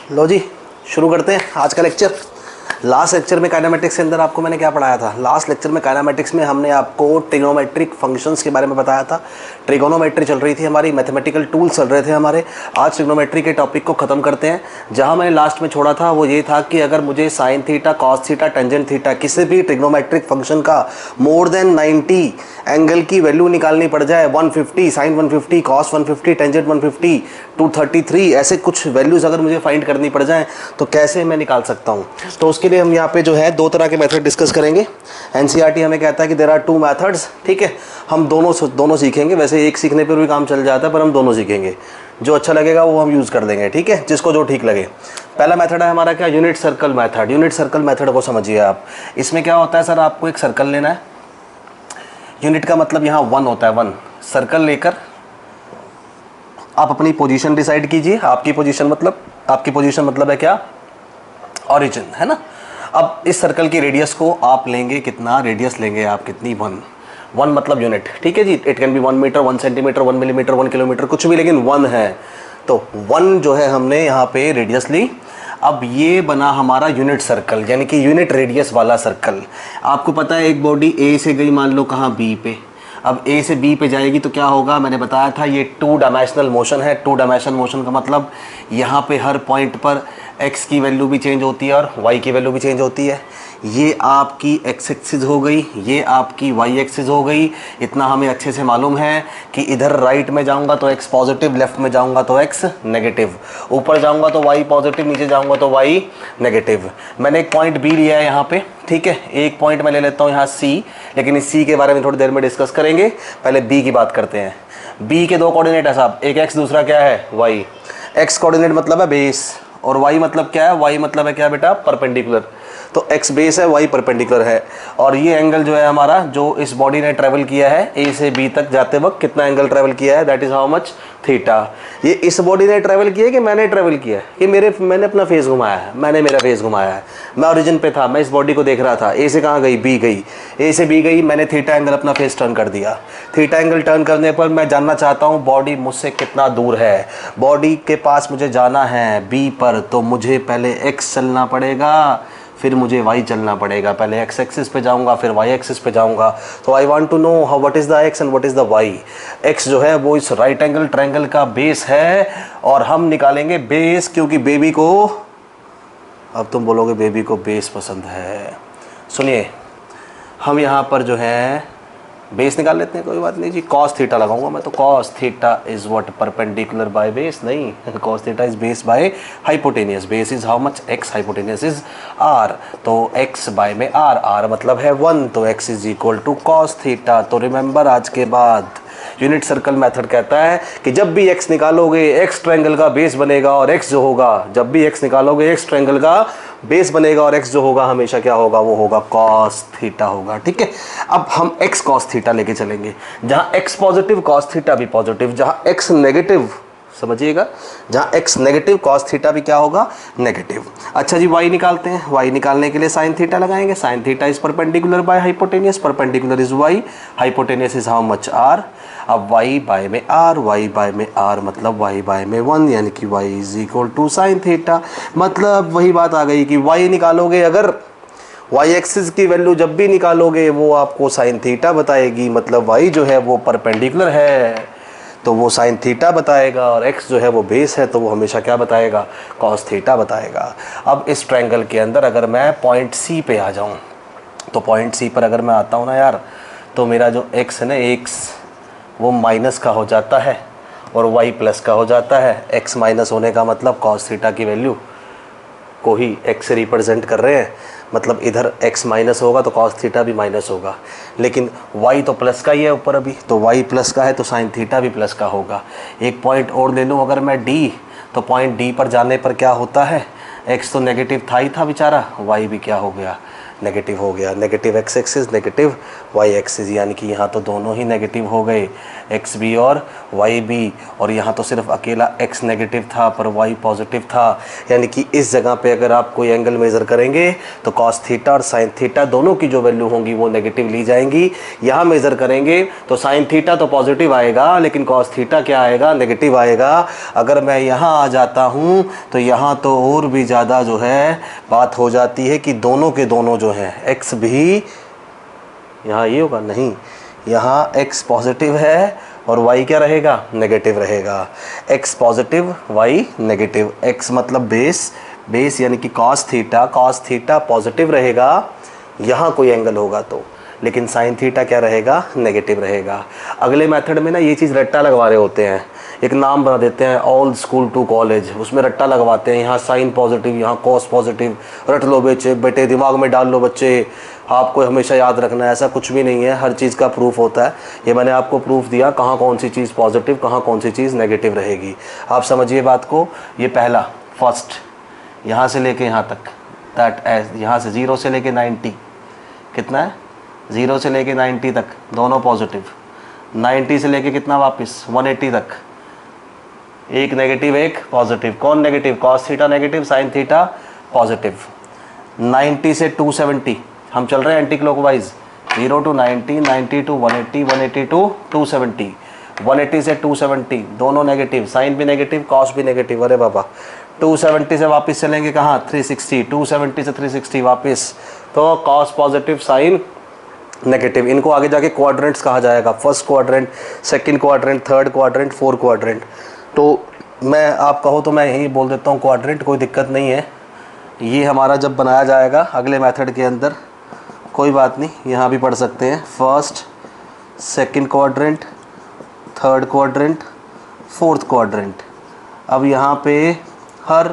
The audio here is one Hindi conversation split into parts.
लो जी, शुरू करते हैं आज का लेक्चर। लास्ट लेक्चर में काइनेमेटिक्स के अंदर आपको मैंने क्या पढ़ाया था? लास्ट लेक्चर में काइनेमेटिक्स में हमने आपको ट्रिग्नोमेट्रिक फंक्शंस के बारे में बताया था। ट्रिगोनोमेट्री चल रही थी हमारी, मैथमेटिकल टूल्स चल रहे थे हमारे। आज ट्रिग्नोमेट्री के टॉपिक को ख़त्म करते हैं। जहां मैंने लास्ट में छोड़ा था वो ये था कि अगर मुझे sine theta, cos theta, tangent theta किसी भी ट्रिग्नोमेट्रिक फंक्शन का मोर देन 90 एंगल की वैल्यू निकालनी पड़ जाए, 150 साइन 150, कॉस 150, टेंजेंट 150, 233, ऐसे कुछ वैल्यूज़ अगर मुझे फाइंड करनी पड़ जाए तो कैसे मैं निकाल सकता हूँ? तो उसके लिए हम यहाँ पे जो है दो तरह के मेथड डिस्कस करेंगे। एनसीईआरटी हमें कहता है कि देयर आर टू मेथड्स, ठीक है। हम दोनों सीखेंगे। वैसे एक सीखने पर भी काम चल जाता है, पर हम दोनों सीखेंगे। जो अच्छा लगेगा वो हम यूज़ कर देंगे, ठीक है, जिसको जो ठीक लगे। पहला मेथड है हमारा क्या? Unit circle method. Unit circle method को समझिए आप। इसमें क्या होता है सर, आपको एक सर्कल लेना है। यूनिट का मतलब यहाँ 1 होता है, 1 सर्कल लेकर आप अपनी पोजीशन डिसाइड कीजिए। आपकी पोजीशन मतलब है क्या? ओरिजिन, है ना। अब इस सर्कल की रेडियस को आप लेंगे कितना? रेडियस लेंगे आप कितनी? 1 मतलब यूनिट, ठीक है जी। It can be 1 metre, 1 centimetre, 1 millimetre, 1 kilometre, कुछ भी, लेकिन 1 है। तो 1 जो है हमने यहाँ पे रेडियस ली। अब ये बना हमारा यूनिट सर्कल, यानी कि यूनिट रेडियस वाला सर्कल। आपको पता है एक बॉडी ए से गई, मान लो कहाँ? बी पे। अब ए से बी पे जाएगी तो क्या होगा? मैंने बताया था ये 2 डायमेंशनल मोशन है। 2 डायमेंशनल मोशन का मतलब यहाँ पे हर पॉइंट पर x की वैल्यू भी चेंज होती है और y की वैल्यू भी चेंज होती है। ये आपकी x एक्सिस हो गई, ये आपकी y एक्सिस हो गई। इतना हमें अच्छे से मालूम है कि इधर राइट में जाऊंगा तो x पॉजिटिव, लेफ्ट में जाऊंगा तो x नेगेटिव, ऊपर जाऊंगा तो y पॉजिटिव, नीचे जाऊंगा तो y नेगेटिव। मैंने एक पॉइंट B लिया है यहाँ पे, ठीक है। एक पॉइंट मैं ले लेता हूँ यहाँ C, लेकिन इस C के बारे में थोड़ी देर में डिस्कस करेंगे। पहले B की बात करते हैं। B के 2 कोऑर्डिनेट है साहब, एक x, दूसरा क्या है? y। x कोऑर्डिनेट मतलब है बेस, और y मतलब क्या है? y मतलब है क्या बेटा? परपेंडिकुलर। तो x बेस है, y परपेंडिकुलर है। और ये एंगल जो है हमारा, जो इस बॉडी ने ट्रेवल किया है a से b तक जाते वक्त कितना एंगल ट्रेवल किया है? That is how much? Theta. ये इस बॉडी ने ट्रेवल किया है कि मैंने ट्रेवल किया है? कि मैंने अपना फेस घुमाया है, मैंने मेरा फेस घुमाया है। मैं ओरिजिन पे था, मैं इस बॉडी को देख रहा था। a से कहाँ गई? b गई। a से b गई, मैंने थीटा एंगल अपना फेस टर्न कर दिया। थीटा एंगल टर्न करने पर मैं जानना चाहता हूँ बॉडी मुझसे कितना दूर है। बॉडी के पास मुझे जाना है b पर, तो मुझे पहले x चलना पड़ेगा, फिर मुझे y चलना पड़ेगा। पहले x एक्सिस पे जाऊंगा, फिर y एक्सिस पे जाऊंगा। तो I want to know how what is the x and what is the y। x जो है वो इस राइट एंगल ट्रायंगल का बेस है, और हम निकालेंगे बेस, क्योंकि बेबी को, अब तुम बोलोगे बेबी को बेस पसंद है। सुनिए, हम यहाँ पर जो है बेस निकाल लेते हैं, कोई बात नहीं जी। कॉस थीटा लगाऊंगा मैं, तो cos theta is what? Perpendicular by base? नहीं, cos theta is base by hypotenuse. Base is how much? x, hypotenuse is r। तो x बाय में r मतलब है 1, तो x is equal to cos theta. तो रिमेंबर, आज के बाद यूनिट सर्कल मेथड कहता है कि जब भी x निकालोगे x ट्रायंगल का बेस बनेगा, और x जो होगा, जब भी x निकालोगे x ट्रायंगल का बेस बनेगा, और x जो होगा हमेशा क्या होगा? वो होगा कॉस थीटा होगा, ठीक है। अब हम x कॉस थीटा लेके चलेंगे। जहां x पॉजिटिव, कॉस थीटा भी पॉजिटिव। जहां x नेगेटिव, समझिएगा, जहां x नेगेटिव, कॉस थीटा भी क्या होगा? नेगेटिव। अच्छा जी, y निकालते हैं। y निकालने के लिए साइन थीटा लगाएंगे। Sine theta is perpendicular by hypotenuse, perpendicular is y, hypotenuse is how much? r। अब y बाय में r, y बाय में r मतलब y बाय में 1, यानी कि y is equal to sine theta. मतलब वही बात आ गई कि y निकालोगे, अगर y एक्सिस की वैल्यू जब भी निकालोगे वो आपको साइन थीटा बताएगी। मतलब y जो है वो परपेंडिकुलर है तो वो साइन थीटा बताएगा, और x जो है वो बेस है तो वो हमेशा क्या बताएगा? कॉस थीटा बताएगा। अब इस ट्रायंगल के अंदर अगर मैं पॉइंट C पे आ जाऊं, तो पॉइंट C पर अगर मैं आता हूं ना यार, तो मेरा जो x है ना, x वो माइनस का हो जाता है और y प्लस का हो जाता है। x माइनस होने का मतलब कॉस थीटा की वैल्यू को ही x से रिप्रेजेंट कर रहे हैं। मतलब इधर x माइनस होगा तो कॉस थीटा भी माइनस होगा, लेकिन y तो प्लस का ही है ऊपर अभी, तो y प्लस का है तो साइन थीटा भी प्लस का होगा। एक पॉइंट और ले लूँ अगर मैं D, तो पॉइंट D पर जाने पर क्या होता है? x तो नेगेटिव था ही था बेचारा, y भी क्या हो गया? नेगेटिव हो गया, negative X axis negative Y axis, यानी कि यहाँ तो दोनों ही नेगेटिव हो गए, एक्स भी और वाई भी, और यहाँ तो सिर्फ अकेला एक्स नेगेटिव था पर वाई पॉजिटिव था। यानी कि इस जगह पे अगर आप कोई एंगल मेज़र करेंगे तो कॉस थीटा और साइन थीटा दोनों की जो वैल्यू होंगी वो नेगेटिव ली जाएंगी। यहाँ मेज़र करेंगे तो साइन थीटा तो पॉजिटिव आएगा लेकिन कॉस थीटा क्या आएगा, नेगेटिव आएगा। अगर मैं यहाँ आ जाता हूँ तो यहाँ तो और भी ज़्यादा जो है बात हो जाती है कि दोनों के दोनों जो हैं एक्स भी, यहाँ ये होगा नहीं, यहाँ x पॉजिटिव है और y क्या रहेगा, नेगेटिव रहेगा। x positive y negative, x मतलब बेस, बेस यानी कि cos थीटा पॉजिटिव रहेगा यहाँ कोई एंगल होगा तो, लेकिन साइन थीटा क्या रहेगा, नेगेटिव रहेगा। अगले मेथड में ना ये चीज़ रट्टा लगवा रहे होते हैं, एक नाम बना देते हैं ऑल स्कूल टू कॉलेज, उसमें रट्टा लगवाते हैं, यहाँ साइन पॉजिटिव यहाँ कॉस पॉजिटिव, रट लो बेटे दिमाग में डाल लो बच्चे, आपको हमेशा याद रखना है। ऐसा कुछ भी नहीं है, हर चीज़ का प्रूफ होता है। ये मैंने आपको प्रूफ दिया कहाँ कौन सी चीज़ पॉजिटिव कहाँ कौन सी चीज़ नेगेटिव रहेगी, आप समझिए बात को। ये पहला फर्स्ट यहाँ से लेके यहाँ तक, दैट एज यहाँ से 0 से लेके 90 कितना है, 0 से लेके 90 तक दोनों पॉजिटिव, 90 से लेके कितना वापस 180 तक, एक नेगेटिव एक पॉजिटिव। कौन negative, cos theta negative, sine theta positive. 90 से 270 हम चल रहे हैं anti clockwise, 0 to 90, 90 to 180, 180 to 270, 180 से 270 दोनों नेगेटिव, साइन भी नेगेटिव कॉस भी नेगेटिव। अरे बाबा 270 से वापस चलेंगे कहाँ, 360, 270 से 360 वापस, तो कॉस पॉजिटिव साइन नेगेटिव। इनको आगे जाके क्वाड्रेंट्स कहा जाएगा, first quadrant, second quadrant, third quadrant, fourth quadrant. तो मैं आप कहो तो मैं यही बोल देता हूँ क्वाड्रेंट, कोई दिक्कत नहीं है। ये हमारा जब बनाया जाएगा अगले मेथड के अंदर कोई बात नहीं, यहाँ भी पढ़ सकते हैं, first second quadrant, third quadrant, fourth quadrant. अब यहाँ पे हर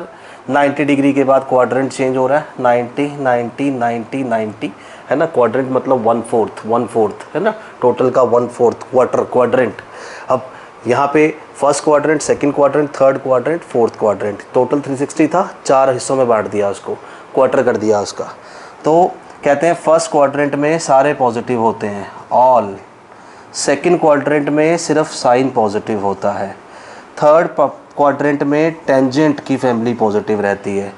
90 डिग्री के बाद क्वाड्रेंट चेंज हो रहा है, 90 90 90 90 है ना, क्वाड्रेंट मतलब 1/4 है ना, टोटल का 1/4 क्वाड्रेंट। अब यहाँ पे first quadrant, second quadrant, third quadrant, fourth quadrant, total 360 था, 4 हिस्सों में बांट दिया उसको, क्वार्टर कर दिया उसका। तो कहते हैं फर्स्ट क्वाड्रेंट में सारे पॉजिटिव होते हैं ऑल, सेकंड क्वाड्रेंट में सिर्फ साइन पॉजिटिव होता है, थर्ड क्वाड्रेंट में टेंजेंट की फैमिली पॉजिटिव रहती है,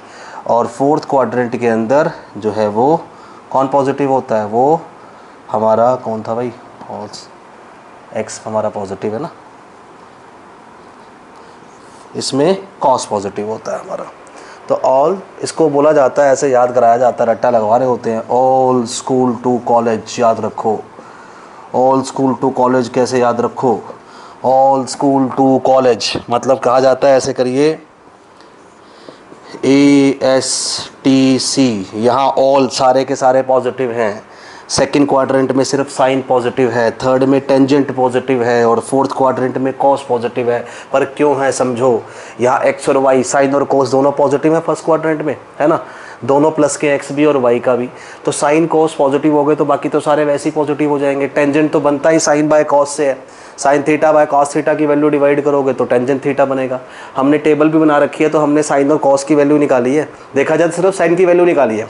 और फोर्थ क्वाड्रेंट के अंदर जो है वो कौन पॉजिटिव होता है, वो हमारा कौन था भाई, एक्स हमारा पॉजिटिव है ना, इसमें कॉस पॉजिटिव होता है हमारा। तो ऑल इसको बोला जाता है, ऐसे याद कराया जाता है, रट्टा लगवा रहे होते हैं, ऑल स्कूल टू कॉलेज याद रखो। ऑल स्कूल टू कॉलेज कैसे याद रखो, ऑल स्कूल टू कॉलेज मतलब कहा जाता है, ऐसे करिए ASTC, यहाँ ऑल सारे के सारे पॉजिटिव हैं, सेकंड क्वाड्रेंट में सिर्फ साइन पॉजिटिव है, थर्ड में टेंजेंट पॉजिटिव है, और फोर्थ क्वाड्रेंट में कॉस पॉजिटिव है। पर क्यों है समझो, यहाँ एक्स और वाई, साइन और कॉस दोनों पॉजिटिव है फर्स्ट क्वाड्रेंट में, है ना, दोनों प्लस के एक्स भी और वाई का भी। तो साइन कॉस पॉजिटिव हो गए तो बाकी तो सारे वैसे ही पॉजिटिव हो जाएंगे। टेंजेंट तो बनता ही साइन बाय कॉस से है, sine theta by cos theta की वैल्यू डिवाइड करोगे तो टेंजेंट थीटा बनेगा। हमने टेबल भी बना रखी है, तो हमने साइन और कॉस की वैल्यू निकाली है, देखा जाए सिर्फ साइन की वैल्यू निकाली है,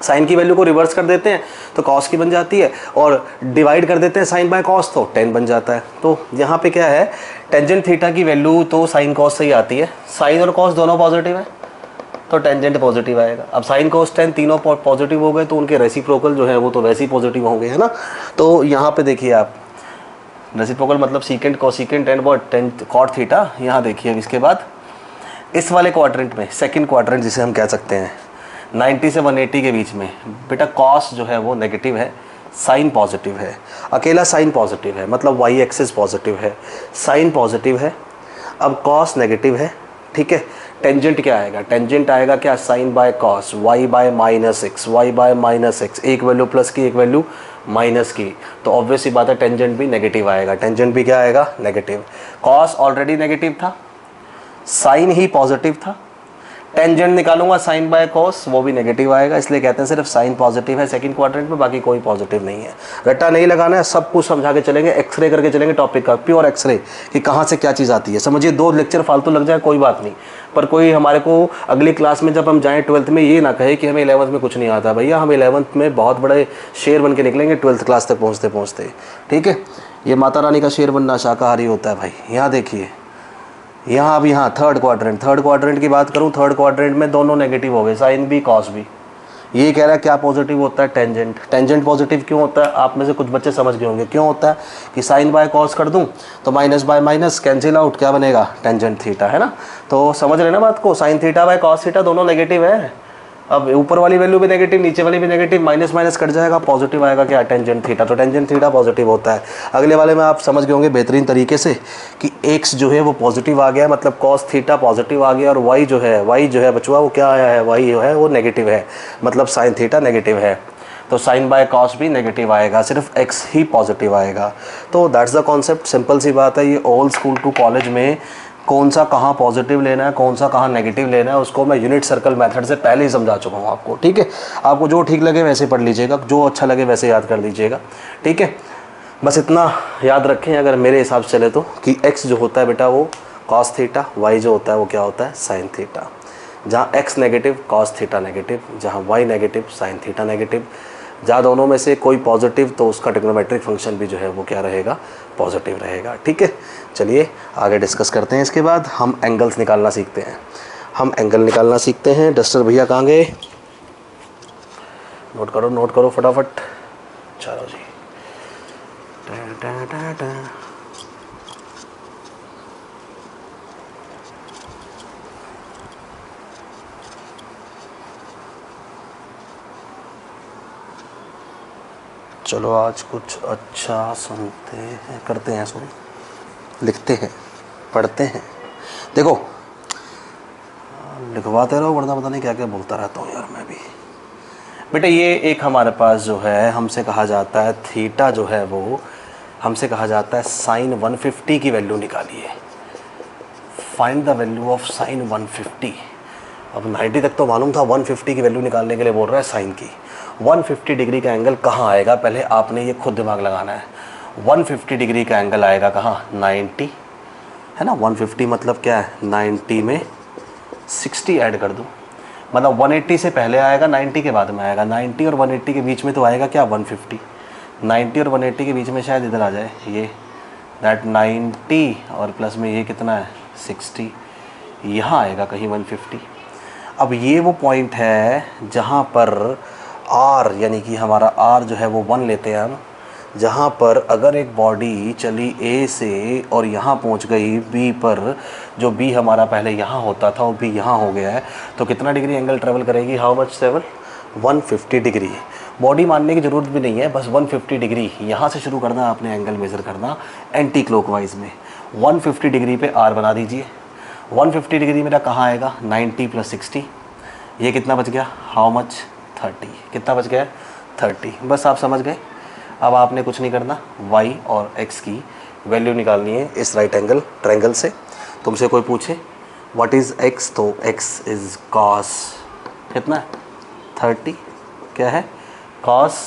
साइन की वैल्यू को रिवर्स कर देते हैं तो कॉस की बन जाती है, और डिवाइड कर देते हैं साइन बाय कॉस तो टेन बन जाता है। तो यहाँ पे क्या है, टेंजेंट थीटा की वैल्यू तो साइन कॉस से ही आती है, साइन और कॉस दोनों पॉजिटिव है तो टेंजेंट पॉजिटिव आएगा। अब साइन कॉस टेन तीनों पॉजिटिव हो गए तो उनके रेसिप्रोकल जो है वो तो वैसे ही पॉजिटिव होंगे, है ना। तो यहाँ पे देखिए आप, रेसिप्रोकल मतलब secant cosecant and what tan cot theta. यहाँ देखिए इसके बाद इस वाले क्वाड्रेंट में, सेकंड क्वाड्रेंट जिसे हम कह सकते हैं, 90 से 180 के बीच में बेटा कॉस जो है वो नेगेटिव है, साइन पॉजिटिव है, अकेला साइन पॉजिटिव है, मतलब वाई एक्सिस पॉजिटिव है, साइन पॉजिटिव है, अब कॉस नेगेटिव है, ठीक है। टेंजेंट क्या आएगा, टेंजेंट आएगा क्या, sine by cos, Y by minus X, Y by minus X, एक वैल्यू प्लस की एक वैल्यू माइनस की, तो ऑब्वियस सी बात है टेंजेंट भी नेगेटिव आएगा, टेंजेंट भी क्या आएगा, नेगेटिव। कॉस ऑलरेडी नेगेटिव था, साइन ही पॉजिटिव था, टेंजेंट निकालूंगा साइन बाय कॉस, वो भी नेगेटिव आएगा, इसलिए कहते हैं सिर्फ साइन पॉजिटिव है सेकंड क्वाड्रेंट में, बाकी कोई पॉजिटिव नहीं है। रट्टा नहीं लगाना है, सब कुछ समझा के चलेंगे, एक्सरे करके चलेंगे टॉपिक का, प्योर एक्सरे कि कहाँ से क्या चीज़ आती है। समझिए 2 लेक्चर फालतू लग जाए कोई बात नहीं, पर कोई हमारे को अगली क्लास में जब हम जाएँ 12th में ये ना कहे कि हमें 11th में कुछ नहीं आता। भैया हम 11th में बहुत बड़े शेर बन के निकलेंगे 12th क्लास तक पहुँचते पहुँचते, ठीक है। ये माता रानी का शेर बनना शाकाहारी होता है भाई। यहाँ देखिए, यहाँ अब यहाँ थर्ड क्वाड्रेंट की बात करूँ, थर्ड क्वाड्रेंट में दोनों नेगेटिव हो गए, साइन भी कॉस भी। ये कह रहा है क्या पॉजिटिव होता है, टेंजेंट पॉजिटिव क्यों होता है, आप में से कुछ बच्चे समझ गए होंगे क्यों होता है कि साइन बाय कॉस कर दूं तो minus y minus cancel out, क्या बनेगा, टेंजेंट थीटा, है ना। तो समझ रहे ना बात को, sine theta by cos theta दोनों नेगेटिव है। अब ऊपर वाली वैल्यू भी नेगेटिव, नीचे वाली भी नेगेटिव, माइनस माइनस कट जाएगा, पॉजिटिव आएगा क्या, टेंजेंट थीटा। तो टेंजेंट थीटा पॉजिटिव होता है। अगले वाले में आप समझ गए होंगे बेहतरीन तरीके से कि एक्स जो है वो पॉजिटिव आ गया, मतलब कॉस थीटा पॉजिटिव आ गया, और वाई जो है बचुआ वो क्या आया है, वाई जो है वो नेगेटिव है, मतलब साइन थीटा नेगेटिव है। तो साइन बाय कॉस भी नेगेटिव आएगा, सिर्फ एक्स ही पॉजिटिव आएगा। तो दैट्स द कॉन्सेप्ट, सिंपल सी बात है। ये ओल्ड स्कूल टू कॉलेज में कौन सा कहाँ पॉजिटिव लेना है, कौन सा कहाँ नेगेटिव लेना है, उसको मैं यूनिट सर्कल मेथड से पहले ही समझा चुका हूँ आपको, ठीक है। आपको जो ठीक लगे वैसे पढ़ लीजिएगा, जो अच्छा लगे वैसे याद कर लीजिएगा, ठीक है। बस इतना याद रखें अगर मेरे हिसाब से चले तो, कि एक्स जो होता है बेटा वो कॉस थीटा, वाई जो होता है वो क्या होता है, साइन थीटा। जहाँ X negative cos theta negative, जहाँ Y negative sine theta negative. जहाँ दोनों में से कोई पॉजिटिव तो उसका ट्रिग्नोमेट्रिक फंक्शन भी जो है वो क्या रहेगा, पॉजिटिव रहेगा, ठीक है। चलिए आगे डिस्कस करते हैं। इसके बाद हम एंगल्स निकालना सीखते हैं, हम एंगल निकालना सीखते हैं। डस्टर भैया कहाँ गए, नोट करो फटाफट। चलो जी, चलो आज कुछ अच्छा सुनते हैं, करते हैं, लिखते हैं, पढ़ते हैं। देखो लिखवाते रहो वरना पता नहीं क्या क्या बोलता रहता हूँ यार मैं भी। बेटा ये एक हमारे पास जो है हमसे कहा जाता है थीटा जो है वो हमसे कहा जाता है साइन 150 की वैल्यू निकालिए, find the value of sine 150। अब 90 तक तो मालूम था, 150 की वैल्यू निकालने के लिए बोल रहा है साइन की। 150 डिग्री का एंगल कहाँ आएगा, पहले आपने ये खुद दिमाग लगाना है। 150 डिग्री का एंगल आएगा कहाँ, 90, है ना। 150 मतलब क्या है, 90 में 60 ऐड कर दूँ, मतलब 180 से पहले आएगा, 90 के बाद में आएगा। 90 और 180 के बीच में तो आएगा क्या, 150। 90 और 180 के बीच में शायद इधर आ जाए ये, दैट 90 और प्लस में ये कितना है 60, यहाँ आएगा कहीं 150। अब ये वो पॉइंट है जहाँ पर R यानी कि हमारा R जो है वो 1 लेते हैं हम, जहाँ पर अगर एक बॉडी चली A से और यहाँ पहुँच गई B पर, जो B हमारा पहले यहाँ होता था वो B यहाँ हो गया है, तो कितना डिग्री एंगल ट्रेवल करेगी, how much travel, 150 degree. Body मानने की ज़रूरत भी नहीं है, बस 150 डिग्री यहाँ से शुरू करना, आपने एंगल मेज़र करना एंटी क्लॉकवाइज में। 150 डिग्री पे R बना दीजिए। 150 डिग्री मेरा कहाँ आएगा, 90 + 60, ये कितना बच गया, हाउ मच, 30। कितना बच गया, 30। बस आप समझ गए। अब आपने कुछ नहीं करना, y और x की वैल्यू निकालनी है इस राइट एंगल ट्रायंगल से। तुमसे कोई पूछे व्हाट इज़ x, तो x इज़ cos कितना, 30। क्या है, cos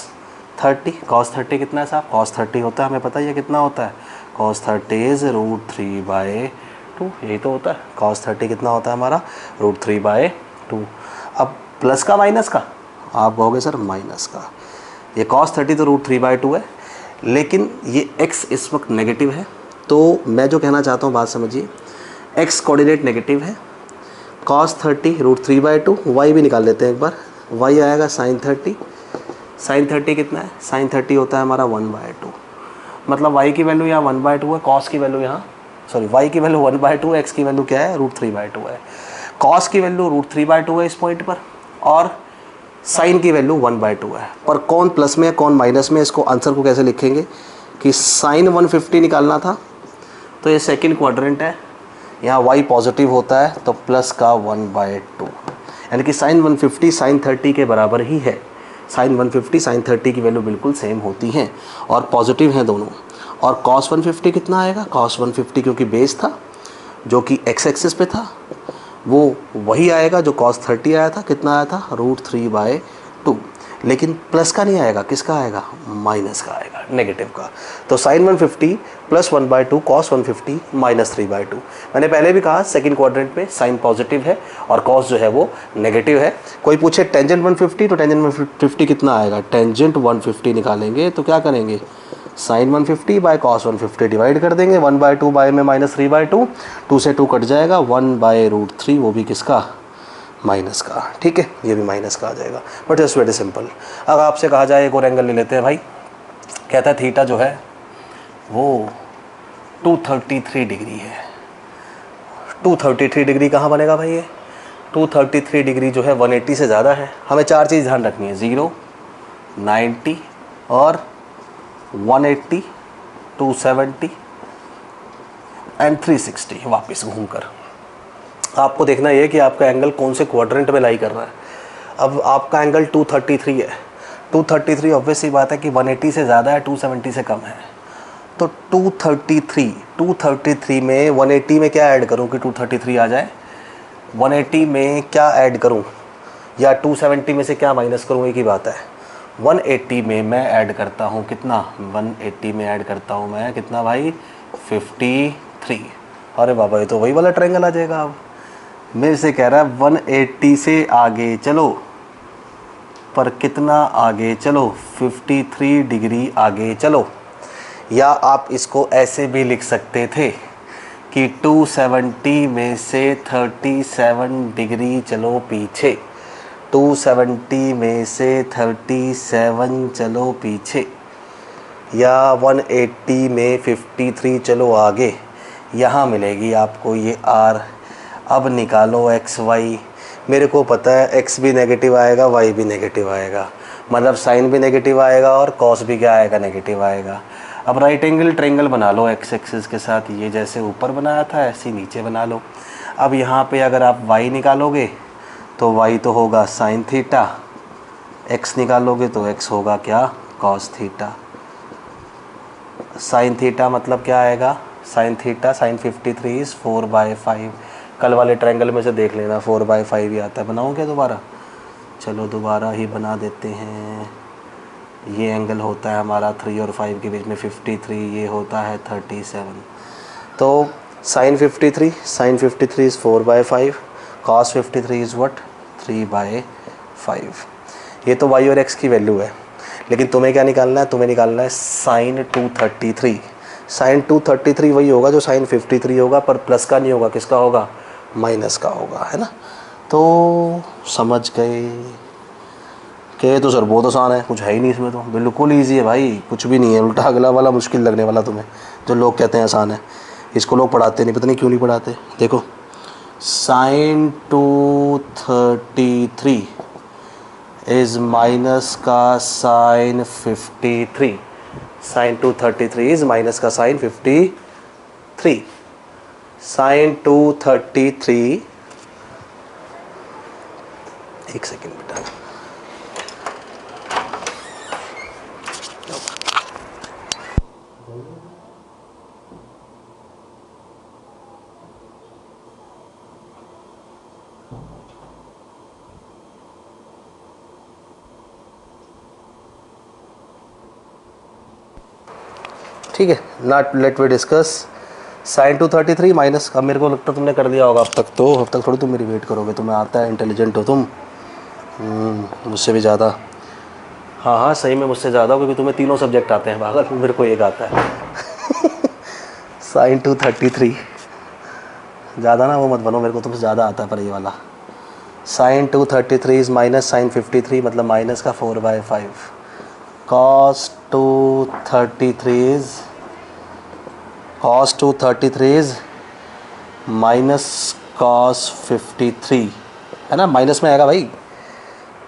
30। cos 30 कितना है साहब, cos 30 होता है, हमें पता ही है कितना होता है, cos 30 इज़ √3/2, यही तो होता है। cos 30 कितना होता है हमारा, √3/2। अब प्लस का माइनस का, आप कहोगे सर माइनस का। ये cos 30 तो √3/2 है, लेकिन ये x इस वक्त नेगेटिव है, तो मैं जो कहना चाहता हूँ बात समझिए, x कोऑर्डिनेट नेगेटिव है, cos 30 √3/2, y भी निकाल लेते हैं एक बार, y आएगा sin 30। sin 30 कितना है, sin 30 होता है हमारा 1/2, मतलब y की वैल्यू यहाँ 1/2 है, cos की वैल्यू यहाँ y की वैल्यू 1/2, x की वैल्यू क्या है, √3/2 है। cos की वैल्यू √3/2 है इस पॉइंट पर, और साइन की वैल्यू 1/2 है। पर कौन प्लस में है कौन माइनस में, इसको आंसर को कैसे लिखेंगे कि साइन 150 निकालना था, तो ये सेकंड क्वाड्रेंट है, यहाँ y पॉजिटिव होता है तो प्लस का 1/2, यानी कि साइन 150 साइन 30 के बराबर ही है। साइन 150 साइन 30 की वैल्यू बिल्कुल सेम होती हैं और पॉजिटिव हैं दोनों। और cos 150 कितना आएगा, cos 150 क्योंकि बेस था जो कि x एक्सिस पे था, वो वही आएगा जो cos 30 आया था। कितना आया था? √3/2। लेकिन प्लस का नहीं आएगा, किसका आएगा? माइनस का आएगा, नेगेटिव का। तो sin 150 प्लस 1/2 cos 150 माइनस 3/2। मैंने पहले भी कहा सेकंड क्वाड्रेंट में साइन पॉजिटिव है और cos जो है वो नेगेटिव है। कोई पूछे टेंजेंट 150, तो टेंजेंट 150 कितना आएगा? टेंजेंट 150 निकालेंगे तो क्या करेंगे? साइन 150 बाय कॉस 150 डिवाइड कर देंगे। 1/2 बाय में माइनस 3/2, 2 से 2 कट जाएगा, 1/√3, वो भी किसका? माइनस का। ठीक है, ये भी माइनस का आ जाएगा। But it's very simple. अगर आपसे कहा जाए एक और एंगल ले लेते हैं भाई, कहता है थीटा जो है वो 233 डिग्री है। 233 डिग्री कहाँ बनेगा भाई? ये 233 डिग्री जो है 180 से ज़्यादा है। हमें चार चीज़ ध्यान रखनी है, 0, 90 और 180, 270 एंड 360। वापस घूमकर आपको देखना ये कि आपका एंगल कौन से क्वाड्रेंट में लाई कर रहा है। अब आपका एंगल 233 है। 233 ऑब्वियस सी बात है कि 180 से ज़्यादा है, 270 से कम है। तो 233 में 180 में क्या ऐड करूं कि 233 आ जाए? 180 में क्या ऐड करूं या 270 में से क्या माइनस करूं, एक ही बात है। 180 में मैं ऐड करता हूं कितना? 180 में ऐड करता हूं मैं कितना भाई? 53। अरे बाबा, ये तो वही वाला ट्रायंगल आ जाएगा। अब मेरे से कह रहा है 180 से आगे चलो, पर कितना आगे चलो? 53 डिग्री आगे चलो। या आप इसको ऐसे भी लिख सकते थे कि 270 में से 37 डिग्री चलो पीछे। 270 में से 37 चलो पीछे, या 180 में 53 चलो आगे। यहाँ मिलेगी आपको ये R। अब निकालो एक्स वाई। मेरे को पता है एक्स भी नेगेटिव आएगा, वाई भी नेगेटिव आएगा, मतलब साइन भी नेगेटिव आएगा और कॉस भी क्या आएगा? नेगेटिव आएगा। अब राइट एंगल ट्रायंगल बना लो एक्स एक्सिस के साथ, ये जैसे ऊपर बनाया था ऐसे ही नीचे बना लो। अब यहाँ पे अगर आप वाई निकालोगे तो वाई तो होगा साइन थीटा, एक्स निकालोगे तो एक्स होगा क्या? Cos theta. साइन थीटा मतलब क्या आएगा? Sine theta, sine 53 is 4/5। कल वाले ट्रायंगल में से देख लेना, 4/5 ही आता है। बनाऊँ क्या दोबारा? चलो दोबारा ही बना देते हैं। ये एंगल होता है हमारा 3 और 5 के बीच में 53, ये होता है 37। तो sine 53 is 4/5, cos 53 is what? 3/5। ये तो वाई और एक्स की वैल्यू है। लेकिन तुम्हें क्या निकालना है? तुम्हें निकालना है साइन 233। साइन 233 वही होगा जो साइन 53 होगा, पर प्लस का नहीं होगा, किसका होगा? माइनस का होगा, है ना। तो समझ गए कि तो सर बहुत आसान है, कुछ है ही नहीं इसमें, तो बिल्कुल ईजी है भाई, कुछ भी नहीं है। उल्टा अगला वाला मुश्किल लगने वाला तुम्हें, जो लोग कहते हैं आसान है। इसको लोग पढ़ाते नहीं, पता नहीं क्यों नहीं पढ़ाते। देखो, साइन 233 इज़ माइनस का साइन 53। साइन 233 इज़ माइनस का साइन 53। साइन 233, एक सेकेंड बेटा, ठीक है। Not let we discuss sine 233 minus. अब मेरे को लगता है तुमने कर दिया होगा अब तक, तो अब तक थोड़ी तुम मेरी वेट करोगे, तुम्हें आता है, इंटेलिजेंट हो तुम मुझसे भी ज़्यादा। हाँ हाँ सही में मुझसे ज़्यादा, क्योंकि तुम्हें तीनों सब्जेक्ट आते हैं पागल, मेरे को एक आता है। साइन 233 ज़्यादा ना वो मत बनो, मेरे को तुमसे ज़्यादा आता है पर ये वाला। साइन 233 इज़ माइनस साइन 53, मतलब माइनस का 4/5। कॉस 233 इज़ माइनस कॉस 53, है ना। माइनस में आएगा भाई,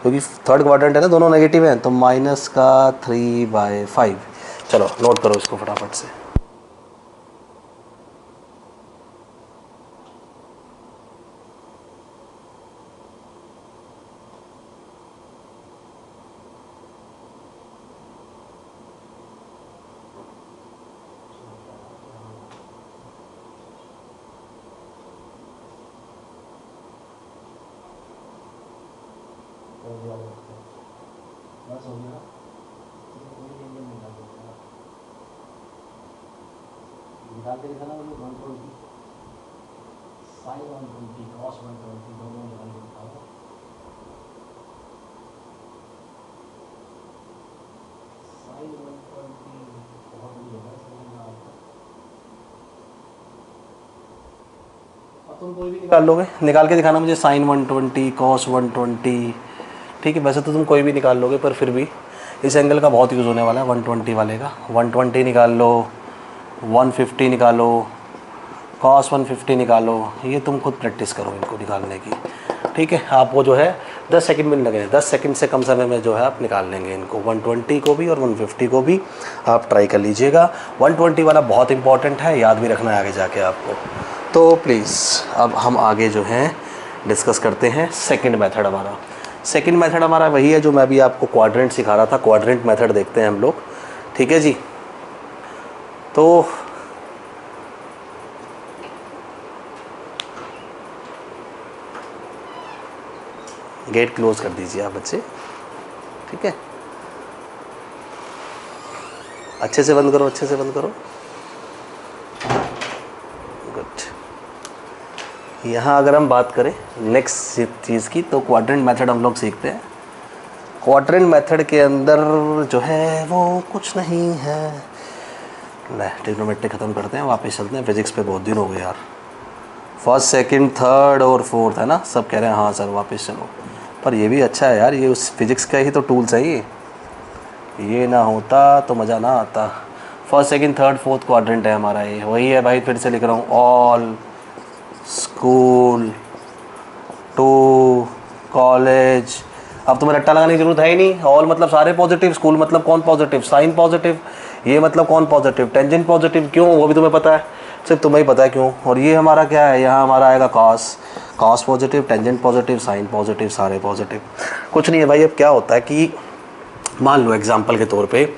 क्योंकि थर्ड क्वाड्रेंट है ना, दोनों नेगेटिव हैं, तो माइनस का 3/5। चलो नोट करो इसको फटाफट से। निकाल के दिखाना मुझे 120 साइन 120 कॉस 120 दोनों निकाल के दिखाओ। साइन 120 बहुत नहीं होगा समझ में आता। अब तुम कोई भी निकाल लोगे, निकाल के दिखाना मुझे साइन 120 कॉस 120। ठीक है, वैसे तो तुम कोई भी निकाल लोगे पर फिर भी इस एंगल का बहुत यूज़ होने वाला है 120 वाले का। 120 निकाल लो, 150 निकालो, कॉस 150 निकालो, ये तुम खुद प्रैक्टिस करो इनको निकालने की। ठीक है, आपको जो है 10 सेकंड में लगे, 10 सेकंड से कम समय में जो है आप निकाल लेंगे इनको। 120 को भी और 150 को भी आप ट्राई कर लीजिएगा। 120 वाला बहुत इंपॉर्टेंट है, याद भी रखना है आगे जाके आपको। तो प्लीज़ अब हम आगे जो है डिस्कस करते हैं सेकंड मेथड हमारा। सेकंड मेथड हमारा वही है जो मैं अभी आपको क्वाड्रेंट सिखा रहा था, क्वाड्रेंट मेथड देखते हैं हम लोग। ठीक है जी, तो गेट क्लोज कर दीजिए आप बच्चे। ठीक है, अच्छे से बंद करो, अच्छे से बंद करो। गुड। यहाँ अगर हम बात करें नेक्स्ट चीज़ की तो क्वाड्रेंट मेथड हम लोग सीखते हैं। क्वाड्रेंट मेथड के अंदर जो है वो कुछ नहीं है। ले ट्रिग्नोमेट्री ख़त्म करते हैं, वापस चलते हैं। फिजिक्स पे बहुत दिन हो गए यार, फर्स्ट सेकंड थर्ड और फोर्थ है ना, सब कह रहे हैं हाँ सर वापस चलो। पर ये भी अच्छा है यार, ये उस फिजिक्स का ही तो टूल्स है ये ना होता तो मज़ा ना आता। First second third fourth quadrant है हमारा, ये वही है भाई। फिर से लिख रहा हूँ, ऑल स्कूल टू कॉलेज। अब तुम्हें रट्टा लगाने की जरूरत है ही नहीं। ऑल मतलब सारे पॉजिटिव, स्कूल मतलब कौन पॉजिटिव, साइन पॉजिटिव, ये मतलब कौन पॉजिटिव, टेंजेंट पॉजिटिव। क्यों, वो भी तुम्हें पता है, सिर्फ तुम्हें ही पता है क्यों। और ये हमारा क्या है, यहाँ हमारा आएगा cos, cos positive, tangent positive, sine positive, सारे पॉजिटिव। कुछ नहीं है भाई। अब क्या होता है कि मान लो एग्जाम्पल के तौर पे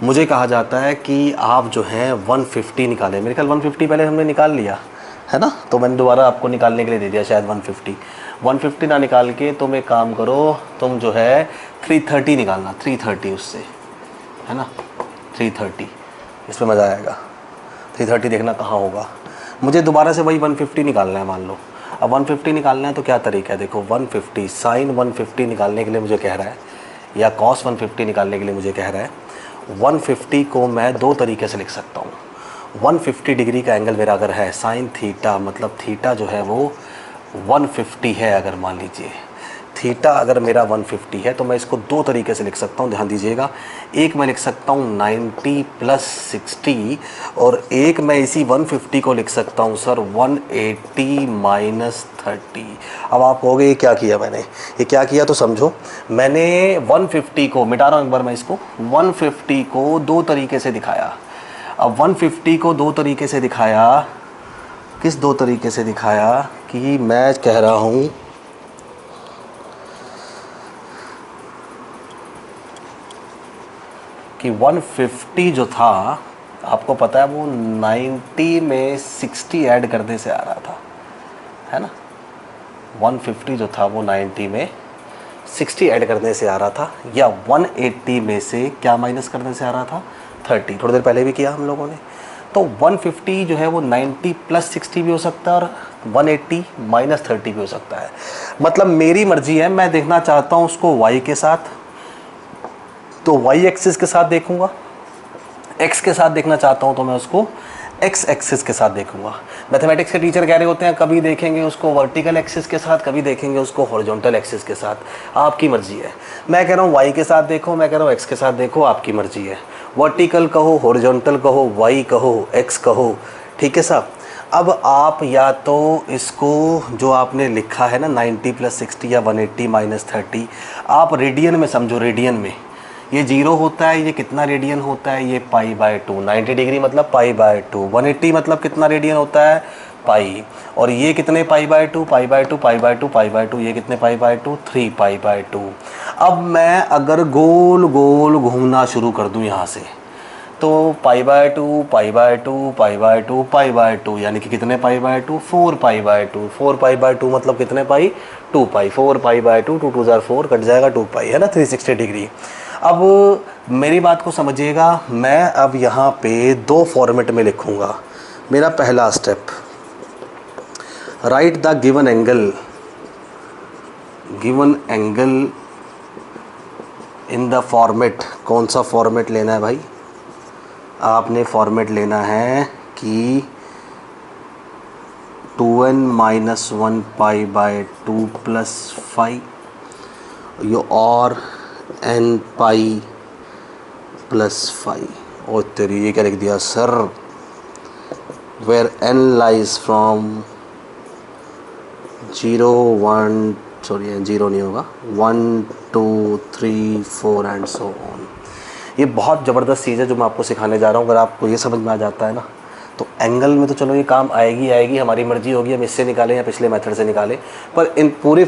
मुझे कहा जाता है कि आप जो है 150 निकालें। मेरे ख्याल 150 पहले हमने निकाल लिया है ना, तो मैंने दोबारा आपको निकालने के लिए दे दिया शायद 150 ना निकाल के तुम एक काम करो, तुम जो है 330 निकालना, 330 उससे, है ना, 330। इसमें मज़ा आएगा। 330 देखना कहाँ होगा। मुझे दोबारा से वही 150 निकालना है मान लो। अब 150 निकालना है तो क्या तरीका है, देखो 150 साइन 150 निकालने के लिए मुझे कह रहा है, या कॉस 150 निकालने के लिए मुझे कह रहा है। 150 को मैं दो तरीके से लिख सकता हूँ। 150 डिग्री का एंगल मेरा अगर है साइन थीटा, मतलब थीटा जो है वो 150 है। अगर मान लीजिए थीटा अगर मेरा 150 है तो मैं इसको दो तरीके से लिख सकता हूँ, ध्यान दीजिएगा। एक मैं लिख सकता हूँ 90 + 60, और एक मैं इसी 150 को लिख सकता हूँ सर 180 - 30। अब आप कहोगे ये क्या किया मैंने, ये क्या किया, तो समझो। मैंने 150 को मिटा रहा हूँ एक बार मैं इसको, 150 को दो तरीके से दिखाया। अब 150 को दो तरीके से दिखाया, किस दो तरीके से दिखाया कि मैं कह रहा हूँ कि 150 जो था आपको पता है वो 90 में 60 ऐड करने से आ रहा था, है ना। 150 जो था वो 90 में 60 ऐड करने से आ रहा था, या 180 में से क्या माइनस करने से आ रहा था, 30। थोड़ी देर पहले भी किया हम लोगों ने। तो 150 जो है वो 90 + 60 भी हो सकता है और 180 - 30 भी हो सकता है। मतलब मेरी मर्जी है, मैं देखना चाहता हूँ उसको y के साथ तो y एक्सिस के साथ देखूंगा, x के साथ देखना चाहता हूँ तो मैं उसको x एक्सिस के साथ देखूंगा। मैथमेटिक्स के टीचर कह रहे होते हैं कभी देखेंगे उसको वर्टिकल एक्सिस के साथ, कभी देखेंगे उसको हॉरिजॉन्टल एक्सिस के साथ। आपकी मर्जी है। मैं कह रहा हूँ y के साथ देखो, मैं कह रहा हूँ x के साथ देखो, आपकी मर्जी है। वर्टिकल कहो, हॉरिजॉन्टल कहो, y कहो, x कहो, ठीक है साहब। अब आप या तो इसको जो आपने लिखा है ना 90 + 60 या 180 - 30, आप रेडियन में समझो। रेडियन में ये 0 होता है, ये कितना रेडियन होता है, ये π/2। 90 डिग्री मतलब π/2, 180 मतलब कितना रेडियन होता है, पाई। और ये कितने π/2, π/2, π/2, π/2, ये कितने π/2, 3 π/2। अब मैं अगर गोल गोल घूमना शुरू कर दूं यहाँ से तो π/2, π/2, π/2, π/2, यानी कि कितने π/2, 4 π/2। 4 π/2 मतलब कितने पाई, 2 पाई। 4 π/2, 2 2 जार 4, कट जाएगा 2 पाई, है ना, 360 डिग्री। अब मेरी बात को समझिएगा, मैं अब यहाँ पे दो फॉर्मेट में लिखूँगा। मेरा पहला step, right the given angle in the format. कौन सा फॉर्मेट लेना है भाई? आपने फॉर्मेट लेना है कि 2n-1 पाई बाय 2 प्लस 5 यो और n पाई प्लस 5। ओ तेरी, ये क्या लिख दिया सर? Where n lies from 0 1, sorry 0 नहीं होगा, 1 2 3 4 एंड सो ऑन। ये बहुत ज़बरदस्त चीज़ है जो मैं आपको सिखाने जा रहा हूँ। अगर आपको ये समझ में आ जाता है ना, तो एंगल में तो चलो ये काम आएगी, हमारी मर्जी होगी हम इससे निकालें या पिछले मेथड से निकालें, पर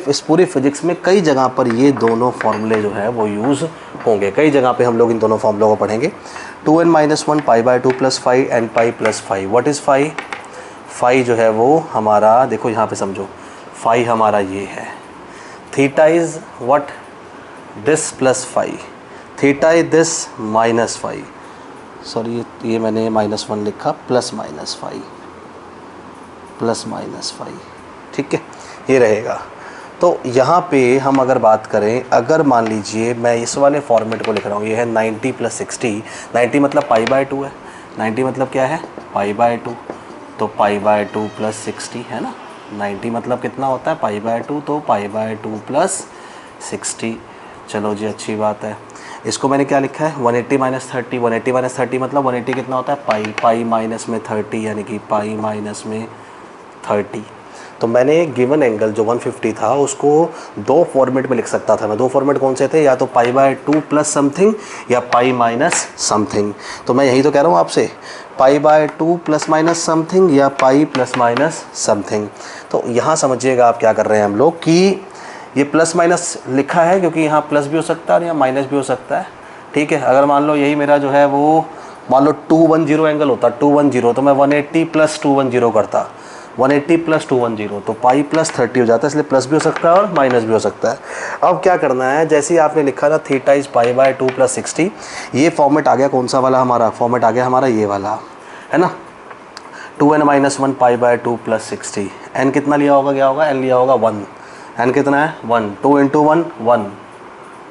इस पूरी फिजिक्स में कई जगह पर ये दोनों फॉर्मूले जो है वो यूज़ होंगे। कई जगह पे हम लोग इन दोनों फॉर्मूलों को पढ़ेंगे। 2n-1 pi by 2 plus 5 n pi plus 5। What is 5? 5 जो है वो हमारा, देखो यहाँ पे समझो, 5 हमारा ये है। Theta is what? This plus 5। Theta is this minus 5, sorry ये मैंने -1 लिखा, प्लस माइनस 5, ठीक है, ये रहेगा। तो यहाँ पे हम अगर बात करें, अगर मान लीजिए मैं इस वाले फॉर्मेट को लिख रहा हूँ, ये है 90 प्लस 60। 90 मतलब पाई बाय 2 है। 90 मतलब क्या है? पाई बाय 2। तो पाई बाय 2 प्लस 60 है ना। 90 मतलब कितना होता है? पाई बाय 2, तो पाई बाय 2 प्लस 60। चलो जी, अच्छी बात है। इसको मैंने क्या लिखा है? 180 माइनस 30। 180 माइनस 30 मतलब 180 कितना होता है? पाई। पाई माइनस में 30 यानी कि पाई माइनस में 30। तो मैंने गिवन एंगल जो 150 था उसको दो फॉर्मेट में लिख सकता था मैं। दो फॉर्मेट कौन से थे? या तो पाई बाय 2 प्लस समथिंग या पाई माइनस समथिंग। तो मैं यही तो कह रहा हूँ आपसे, पाई बाय 2 प्लस माइनस समथिंग या पाई प्लस माइनस समथिंग। तो यहाँ समझिएगा आप क्या कर रहे हैं हम लोग, कि ये प्लस माइनस लिखा है क्योंकि यहाँ प्लस भी हो सकता है और यहाँ माइनस भी हो सकता है, ठीक है। अगर मान लो यही मेरा जो है वो, मान लो 210 एंगल होता, 210, तो मैं 180 प्लस 210 करता, 180 प्लस 210, तो पाई प्लस 30 हो जाता है, इसलिए प्लस भी हो सकता है और माइनस भी हो सकता है। अब क्या करना है, जैसे ही आपने लिखा ना theta is pi by 2 plus 60, ये फॉर्मेट आ गया। कौन सा वाला हमारा फॉर्मेट आ गया? हमारा ये वाला है ना, 2n-1 pi by 2 plus 60। N कितना लिया होगा? क्या होगा? एन लिया होगा 1। एन कितना है? 1। 2 इंटू 1 1,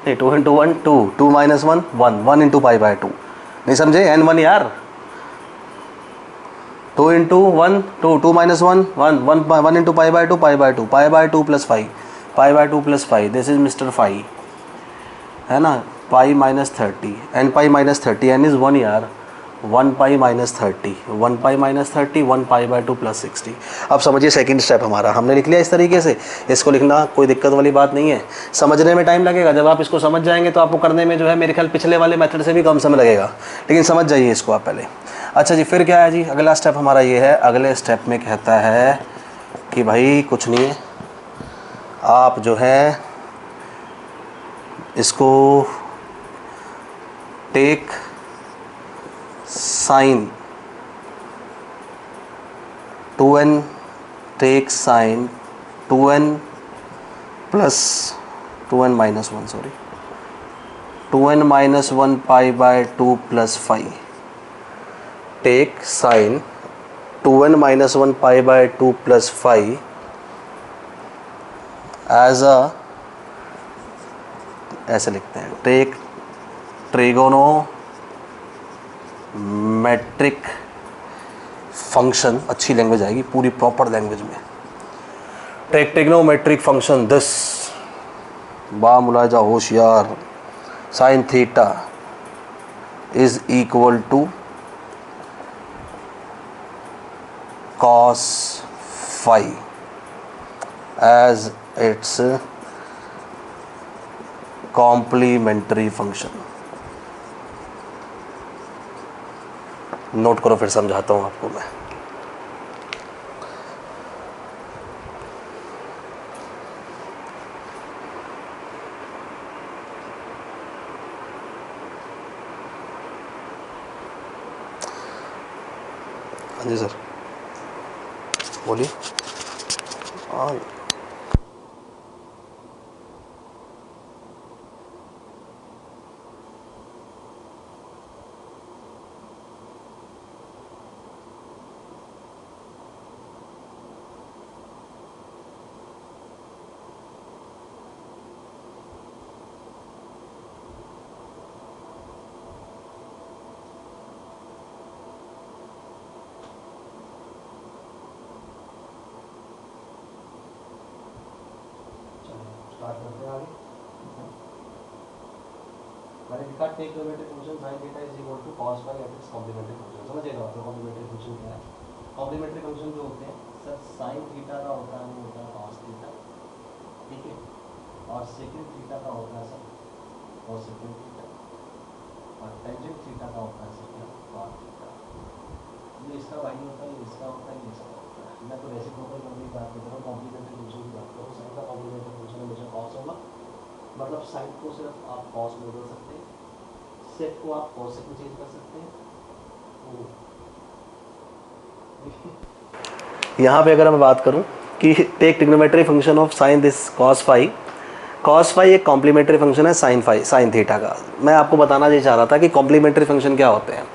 नहीं 2 into 1 2, 2 minus 1 1, 1 into pi by 2। नहीं समझे? एन 1 यार। 2 into 1 2, 2 minus 1 1, 1 into pi by 2 pi by 2, pi by 2 plus 5, pi by 2 plus 5, this is mister 5, है ना। Pi minus 30, n pi minus 30, n is 1 यार। 1 pi minus 30, 1 pi minus 30, 1 pi by 2 plus 60। अब समझिए सेकंड स्टेप हमारा हमने लिख लिया इस तरीके से। इसको लिखना कोई दिक्कत वाली बात नहीं है, समझने में टाइम लगेगा। जब आप इसको समझ जाएंगे तो आपको करने में जो है मेरे ख्याल पिछले वाले मेथड से भी कम समय लगेगा, लेकिन समझ जाइए इसको आप पहले। अच्छा जी, फिर क्या है जी? अगला स्टेप हमारा ये है। अगले स्टेप में कहता है कि भाई कुछ नहीं है, आप जो है इसको take sine 2n, take sine 2n plus 2n minus 1, sorry 2n minus 1 pi by 2 plus 5। Take sine 2n minus 1 pi by 2 plus 5 as a, ऐसे लिखते हैं, टेक ट्रिगोनोमेट्रिक फंक्शन, अच्छी लैंग्वेज आएगी, पूरी प्रॉपर लैंग्वेज में। टेक ट्रिगोनोमेट्रिक फंक्शन दिस, बा मुलाजा होशियार, sine theta is equal to cos phi as its complementary function. Note करो, फिर समझाता हूँ आपको मैं। हाँ जी सर, बोलिए। हाँ स्टार्ट करते हैं आगे। मैंने लिखा take trigonometric function sin theta is equal to cos phi at its complementary function. समझिएगा मतलब कॉम्प्लीमेंट्री फंक्शन क्या है। कॉम्प्लीमेंट्री फंक्शन जो होते हैं सर sin थीटा का होता है वो होता है cos थीटा, ठीक है, और सेकंड थीटा का होता है सर cosecant थीटा, और टेंजेंट थीटा का होता है सर cot थीटा। ये इसका वैल्यू होता है, ये इसका होता है, ये इसका होता है। मैं तो रेसिप्रोकल करने की बात कर रहा हूँ, कॉम्प्लीमेंट्री फंक्शन की बात कर रहा हूँ। sin का कॉम्प्लीमेंट्री फंक्शन हमेशा cos होगा, मतलब sin को सिर्फ आप cos में बदल सकते हैं, सेक को आप cosec में चेंज कर सकते हैं। यहाँ पे अगर मैं बात करूँ कि take trigonometry function of sine this cos phi एक कॉम्प्लीमेंट्री फंक्शन है साइन थीटा का। मैं आपको बताना ये चाह रहा था कि कॉम्प्लीमेंट्री फंक्शन क्या होते हैं।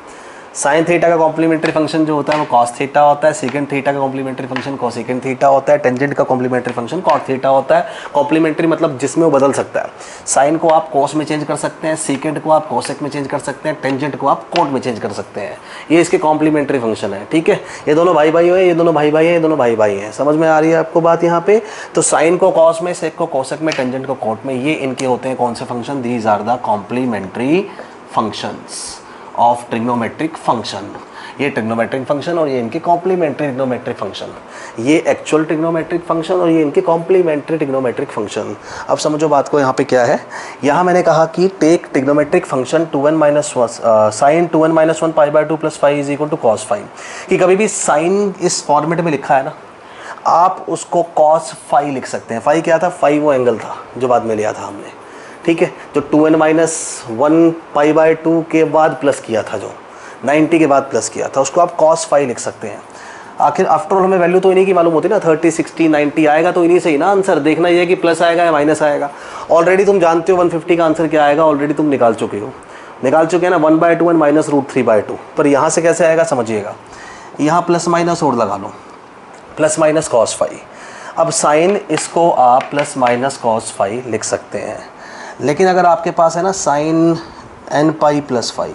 साइन थीटा का कॉम्प्लीमेंट्री फंक्शन जो होता है वो कॉस थीटा होता है, सेकंड थीटा का कॉम्प्लीमेंट्री फंक्शन कोसेकेंट थीटा होता है, टेंजेंट का कॉम्प्लीमेंट्री फंक्शन कॉट थीटा होता है। कॉम्प्लीमेंट्री मतलब जिसमें वो बदल सकता है। साइन को आप कोस में चेंज कर सकते हैं, सेकंड को आप कोसेक में चेंज कर सकते हैं, टेंजेंट को आप कोट में चेंज कर सकते हैं। ये इसके कॉम्प्लीमेंट्री फंक्शन है, ठीक है। ये दोनों भाई भाई है, ये दोनों भाई भाई है, ये दोनों भाई भाई हैं। समझ में आ रही है आपको बात यहाँ पे। तो साइन को कॉस में, सेक को कोसेक में, टेंजेंट को कोट में, ये इनके होते हैं कौन से function? These are the complementary functions of trigonometric function. ये ट्रिग्नोमेट्रिक फंक्शन और ये इनके कॉम्प्लीमेंट्री ट्रिग्नोमेट्रिक फंक्शन। ये एक्चुअल ट्रिग्नोमेट्रिक फंक्शन और ये इनके कॉम्प्लीमेंट्री ट्रिग्नोमेट्रिक फंक्शन। अब समझो बात को, यहाँ पे क्या है। यहाँ मैंने कहा कि take trigonometric function 2n minus sine 2n minus 1 pi by 2 plus phi is equal to cos phi. कि कभी भी साइन इस फॉर्मेट में लिखा है ना, आप उसको कॉस फाई लिख सकते हैं। फाई क्या था? फाई वो एंगल था जो बाद में लिया था हमने, ठीक है, जो 2n माइनस 1 पाई बाय 2 के बाद प्लस किया था, जो 90 के बाद प्लस किया था, उसको आप कॉस फाई लिख सकते हैं। आखिर आफ्टर ऑल हमें वैल्यू तो इन्हीं की मालूम होती है ना, 30, 60, 90 आएगा तो इन्हीं से ही ना आंसर। देखना ये है कि प्लस आएगा या माइनस आएगा। ऑलरेडी तुम जानते हो 150 का आंसर क्या आएगा, ऑलरेडी तुम निकाल चुके हो, निकाल चुके हैं ना, 1/2 एंड माइनस √3/2। पर यहाँ से कैसे आएगा समझिएगा, यहाँ प्लस माइनस और लगा लो, प्लस माइनस कॉस फाई। अब साइन इसको आप प्लस माइनस कॉस फाई लिख सकते हैं। लेकिन अगर आपके पास है ना sine n pi plus phi,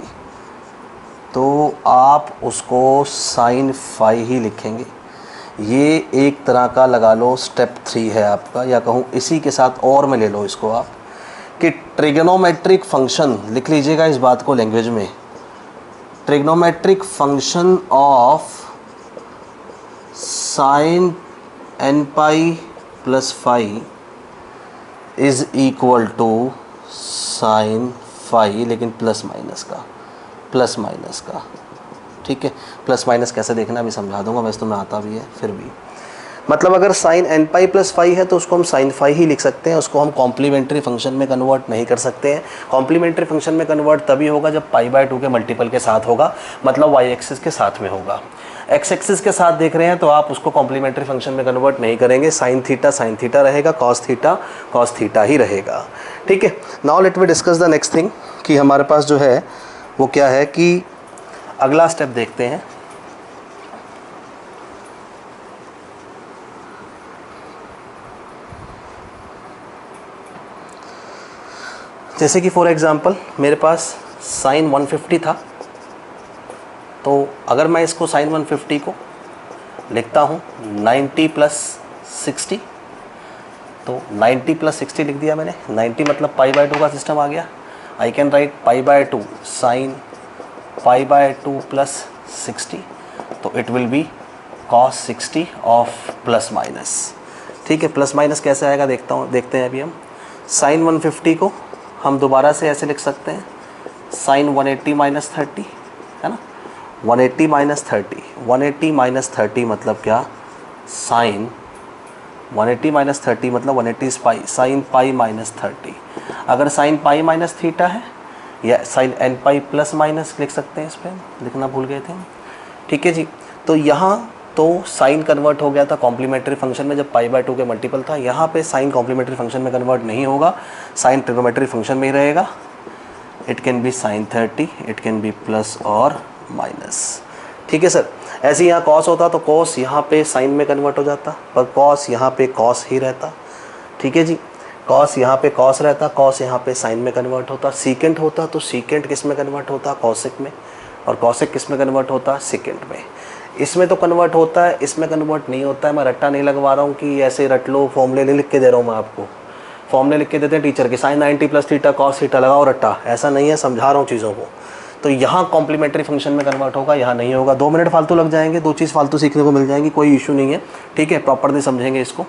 तो आप उसको साइन फाई ही लिखेंगे। ये एक तरह का लगा लो स्टेप 3 है आपका, या कहूँ इसी के साथ और में ले लो इसको आप, कि ट्रिग्नोमेट्रिक फंक्शन लिख लीजिएगा इस बात को लैंग्वेज में। Trigonometric function of sine n pi plus phi is equal to sine phi, लेकिन प्लस माइनस का, ठीक है। प्लस माइनस कैसे देखना भी समझा दूंगा, वैसे तो मैं आता भी है, फिर भी मतलब अगर sine n pi plus phi है तो उसको हम साइन फाई ही लिख सकते हैं, उसको हम कॉम्प्लीमेंट्री फंक्शन में कन्वर्ट नहीं कर सकते हैं। कॉम्प्लीमेंट्री फंक्शन में कन्वर्ट तभी होगा जब π/2 के मल्टीपल के साथ होगा, मतलब y एक्सिस के साथ में होगा। x एक्सिस के साथ देख रहे हैं तो आप उसको कॉम्प्लीमेंट्री फंक्शन में कन्वर्ट नहीं करेंगे। साइन थीटा रहेगा, कॉस थीटा ही रहेगा, ठीक है। Now let we discuss the next thing, कि हमारे पास जो है वो क्या है, कि अगला स्टेप देखते हैं। जैसे कि फॉर एग्जांपल मेरे पास साइन 150 था, तो अगर मैं इसको साइन 150 को लिखता हूँ 90 प्लस 60, तो 90 प्लस 60 लिख दिया मैंने। 90 मतलब π/2 का सिस्टम आ गया। I can write π/2 sine π/2 plus 60, तो it will be cos 60 of plus minus, ठीक है। प्लस माइनस कैसे आएगा देखते हैं अभी हम। साइन 150 को हम दोबारा से ऐसे लिख सकते हैं, साइन 180 माइनस 30, है ना, 180 माइनस 30, 180 माइनस 30 मतलब क्या, साइन 180 माइनस 30 मतलब 180 is pi, sine pi minus 30। अगर साइन पाई माइनस थीटा है, या sine n pi plus minus लिख सकते हैं, इस पर लिखना भूल गए थे, ठीक है जी। तो यहाँ तो साइन कन्वर्ट हो गया था कॉम्प्लीमेंट्री फंक्शन में जब π/2 के मल्टीपल था। यहाँ पे साइन कॉम्प्लीमेंट्री फंक्शन में कन्वर्ट नहीं होगा, साइन ट्रिग्नोमेट्री फंक्शन में ही रहेगा। It can be sine 30, it can be plus और माइनस, ठीक है सर। ऐसे यहाँ कॉस होता तो कॉस यहाँ पे साइन में कन्वर्ट हो जाता, पर कॉस यहाँ पे कॉस ही रहता, ठीक है जी। कॉस यहाँ पे कॉस रहता, कॉस यहाँ पे साइन में कन्वर्ट होता। सीकेंट होता तो सीकेंट किस में कन्वर्ट होता, कॉसेक में, और कॉसेक किस में कन्वर्ट होता, सीकेंट में। इसमें तो कन्वर्ट होता है, इसमें कन्वर्ट नहीं होता है। मैं रट्टा नहीं लगवा रहा हूँ कि ऐसे रट लो, फॉर्मूले नहीं लिख के दे रहा हूँ मैं आपको। फॉर्मूले लिख के देते हैं टीचर के, sine 90 plus theta cos theta, लगाओ रट्टा। ऐसा नहीं है, समझा रहा हूँ चीज़ों को। तो यहाँ कॉम्प्लीमेंट्री फंक्शन में कन्वर्ट होगा, यहाँ नहीं होगा। 2 मिनट फालतू लग जाएंगे, 2 चीज़ फालतू सीखने को मिल जाएंगी, कोई इशू नहीं है, ठीक है, प्रॉपरली समझेंगे इसको।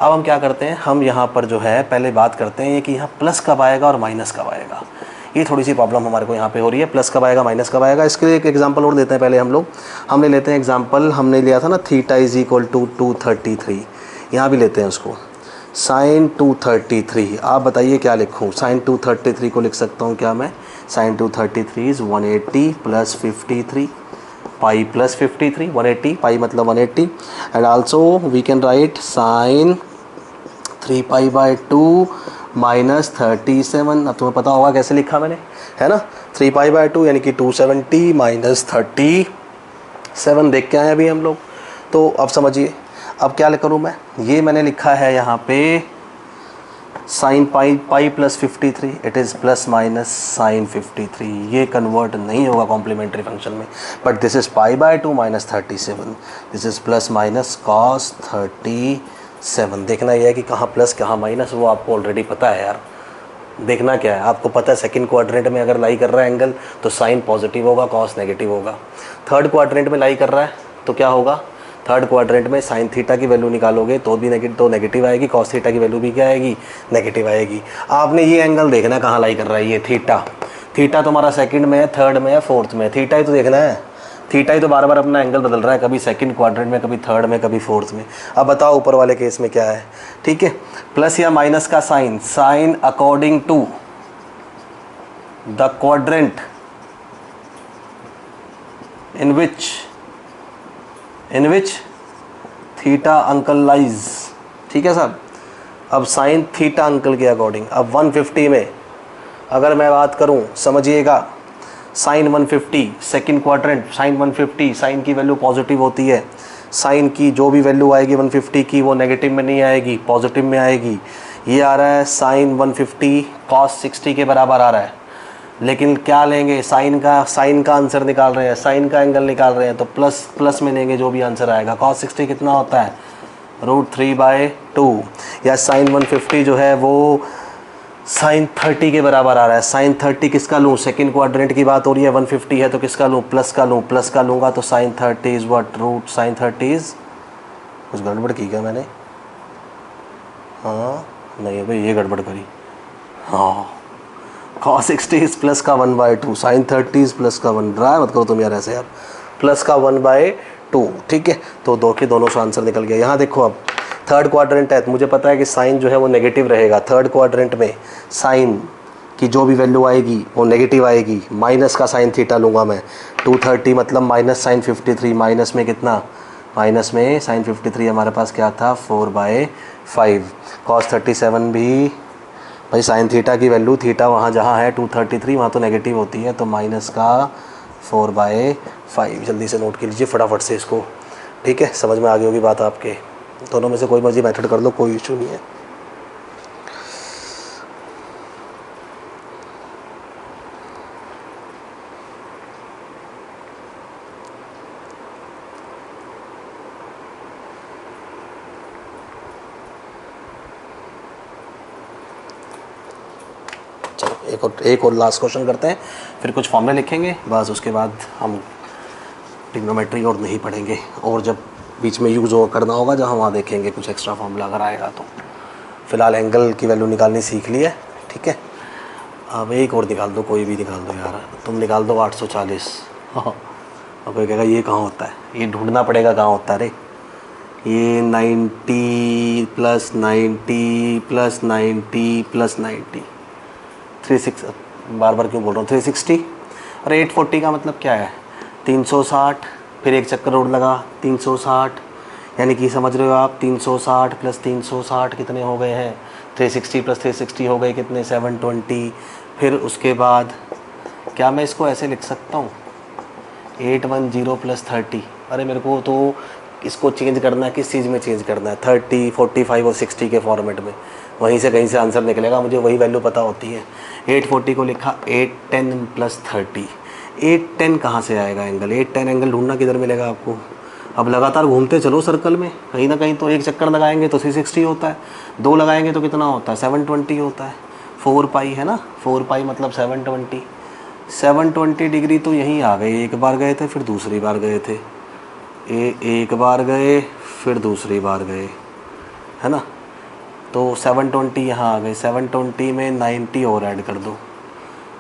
अब हम क्या करते हैं, हम यहाँ पर जो है पहले बात करते हैं कि यहाँ प्लस कब आएगा और माइनस कब आएगा। ये थोड़ी सी प्रॉब्लम हमारे को यहाँ पे हो रही है, प्लस कब आएगा माइनस कब आएगा। इसके लिए एक एग्जांपल और देते हैं पहले हम लोग। हमने लेते हैं एग्जांपल, हमने लिया था ना थीटा इज इक्वल टू 233, यहाँ भी लेते हैं उसको, साइन 233। आप बताइए क्या लिखूँ, साइन 233 को लिख सकता हूँ क्या मैं, sine 233 is 180 plus 53 pi plus 53, 180 pi मतलब 180, and also we can write sine 3 pi by 2 minus 37। अब तुम्हें पता होगा कैसे लिखा मैंने, है ना, 3 पाई बाई 2 यानी कि 270 माइनस 37 देख के आए अभी हम लोग। तो अब समझिए, अब क्या करूँ मैं, ये मैंने लिखा है यहाँ पे sine pi plus 53, it is plus minus sine 53। ये कन्वर्ट नहीं होगा कॉम्प्लीमेंट्री फंक्शन में, but this is pi by 2 minus 37, this is plus minus cos 37। देखना यह है कि कहाँ प्लस कहाँ माइनस, वो आपको ऑलरेडी पता है यार। देखना क्या है, आपको पता है सेकंड क्वाड्रेंट में अगर लाई कर रहा है एंगल तो साइन पॉजिटिव होगा, कॉस नेगेटिव होगा। थर्ड क्वाड्रेंट में लाई कर रहा है तो क्या होगा, थर्ड क्वाड्रेंट में साइन थीटा की वैल्यू निकालोगे तो भी नेगेटिव आएगी, कॉस थीटा की वैल्यू भी क्या आएगी, नेगेटिव आएगी। आपने ये एंगल देखना कहाँ लाई कर रहा है, ये थीटा तुम्हारा सेकंड में है, थर्ड में है, फोर्थ में, थीटा ही तो देखना है। थीटा ही तो बार बार अपना एंगल बदल रहा है, कभी सेकंड क्वाड्रेंट में, कभी थर्ड में, कभी फोर्थ में। अब बताओ ऊपर वाले केस में क्या है, ठीक है। प्लस या माइनस का sign according to the quadrant in which theta angle lies, ठीक है साहब। अब साइन थीटा अंकल के अकॉर्डिंग, अब 150 में अगर मैं बात करूं, समझिएगा, sine 150 second quadrant, sine 150, sine की वैल्यू पॉजिटिव होती है, साइन की जो भी वैल्यू आएगी 150 की वो नेगेटिव में नहीं आएगी, पॉजिटिव में आएगी। ये आ रहा है साइन 150 कॉस 60 के बराबर आ रहा है, लेकिन क्या लेंगे, साइन का आंसर निकाल रहे हैं, साइन का एंगल निकाल रहे हैं, तो प्लस में लेंगे जो भी आंसर आएगा। कॉस 60 कितना होता है, √3/2, या साइन 150 जो है वो साइन 30 के बराबर आ रहा है। साइन 30 किसका लूँ, सेकंड क्वाड्रेंट की बात हो रही है, 150 है तो किसका लूँ, प्लस का लूँगा, तो sine 30 is what, root sine 30। कुछ गड़बड़ की क्या मैंने, हाँ नहीं भाई ये गड़बड़ करी, हाँ, cos 60 इज प्लस का 1/2, साइन 30 इज प्लस का 1, ड्राई मत करो तुम यार ऐसे यार, प्लस का 1/2, ठीक है। तो दो के दोनों से आंसर निकल गया। यहाँ देखो, अब थर्ड क्वाड्रेंट है तो मुझे पता है कि साइन जो है वो नेगेटिव रहेगा। थर्ड क्वाड्रेंट में साइन की जो भी वैल्यू आएगी वो नेगेटिव आएगी, माइनस का साइन थीटा लूँगा मैं, 230 मतलब माइनस साइन 53, माइनस में कितना, माइनस में साइन 53 हमारे पास क्या था, 4/5, cos 37 भी भाई साइन थीटा की वैल्यू, थीटा वहाँ जहाँ है 233 वहाँ तो नेगेटिव होती है, तो माइनस का 4/5। जल्दी से नोट कर लीजिए फटाफट से इसको, ठीक है, समझ में आ गई होगी बात आपके। दोनों में से कोई मर्जी मेथड कर लो, कोई इशू नहीं है। चलो एक और लास्ट क्वेश्चन करते हैं, फिर कुछ फॉर्मूले लिखेंगे बस, उसके बाद हम ट्रिग्नोमेट्री और नहीं पढ़ेंगे, और जब बीच में यूज़ करना होगा जहाँ वहाँ देखेंगे कुछ एक्स्ट्रा फॉर्मूला अगर आएगा तो। फिलहाल एंगल की वैल्यू निकालनी सीख ली है, ठीक है। अब एक और निकाल दो, कोई भी निकाल दो यार, तुम निकाल दो 840। हाँ, अब कोई कहेगा ये कहाँ होता है, ये ढूंढना पड़ेगा कहाँ होता है रे। ये 90 प्लस 90 प्लस 90 प्लस 90, 36, बार बार क्यों बोल रहा हूँ, 360। और 840 का मतलब क्या है, 360, फिर एक चक्कर और लगा 360, यानी कि समझ रहे हो आप, 360 प्लस 360 कितने हो गए हैं, 360 प्लस 360 हो गए कितने, 720। फिर उसके बाद क्या मैं इसको ऐसे लिख सकता हूँ, 810 प्लस 30। अरे मेरे को तो इसको चेंज करना है, किस चीज़ में चेंज करना है, 30, 45 और 60 के फॉर्मेट में, वहीं से कहीं से आंसर निकलेगा, मुझे वही वैल्यू पता होती है। 840 को लिखा 810 प्लस 30, 810 कहाँ से आएगा एंगल, 810 एंगल ढूंढना किधर मिलेगा आपको, अब लगातार घूमते चलो सर्कल में, कहीं ना कहीं तो एक चक्कर लगाएंगे तो 360 होता है, 2 लगाएंगे तो कितना होता है 720 होता है, 4 पाई है ना, 4 पाई मतलब 720, 720 डिग्री तो यहीं आ गए, एक बार गए थे फिर दूसरी बार गए थे, एक बार गए फिर दूसरी बार गए, है ना। तो 720 यहाँ आ गए, 720 में 90 और ऐड कर दो,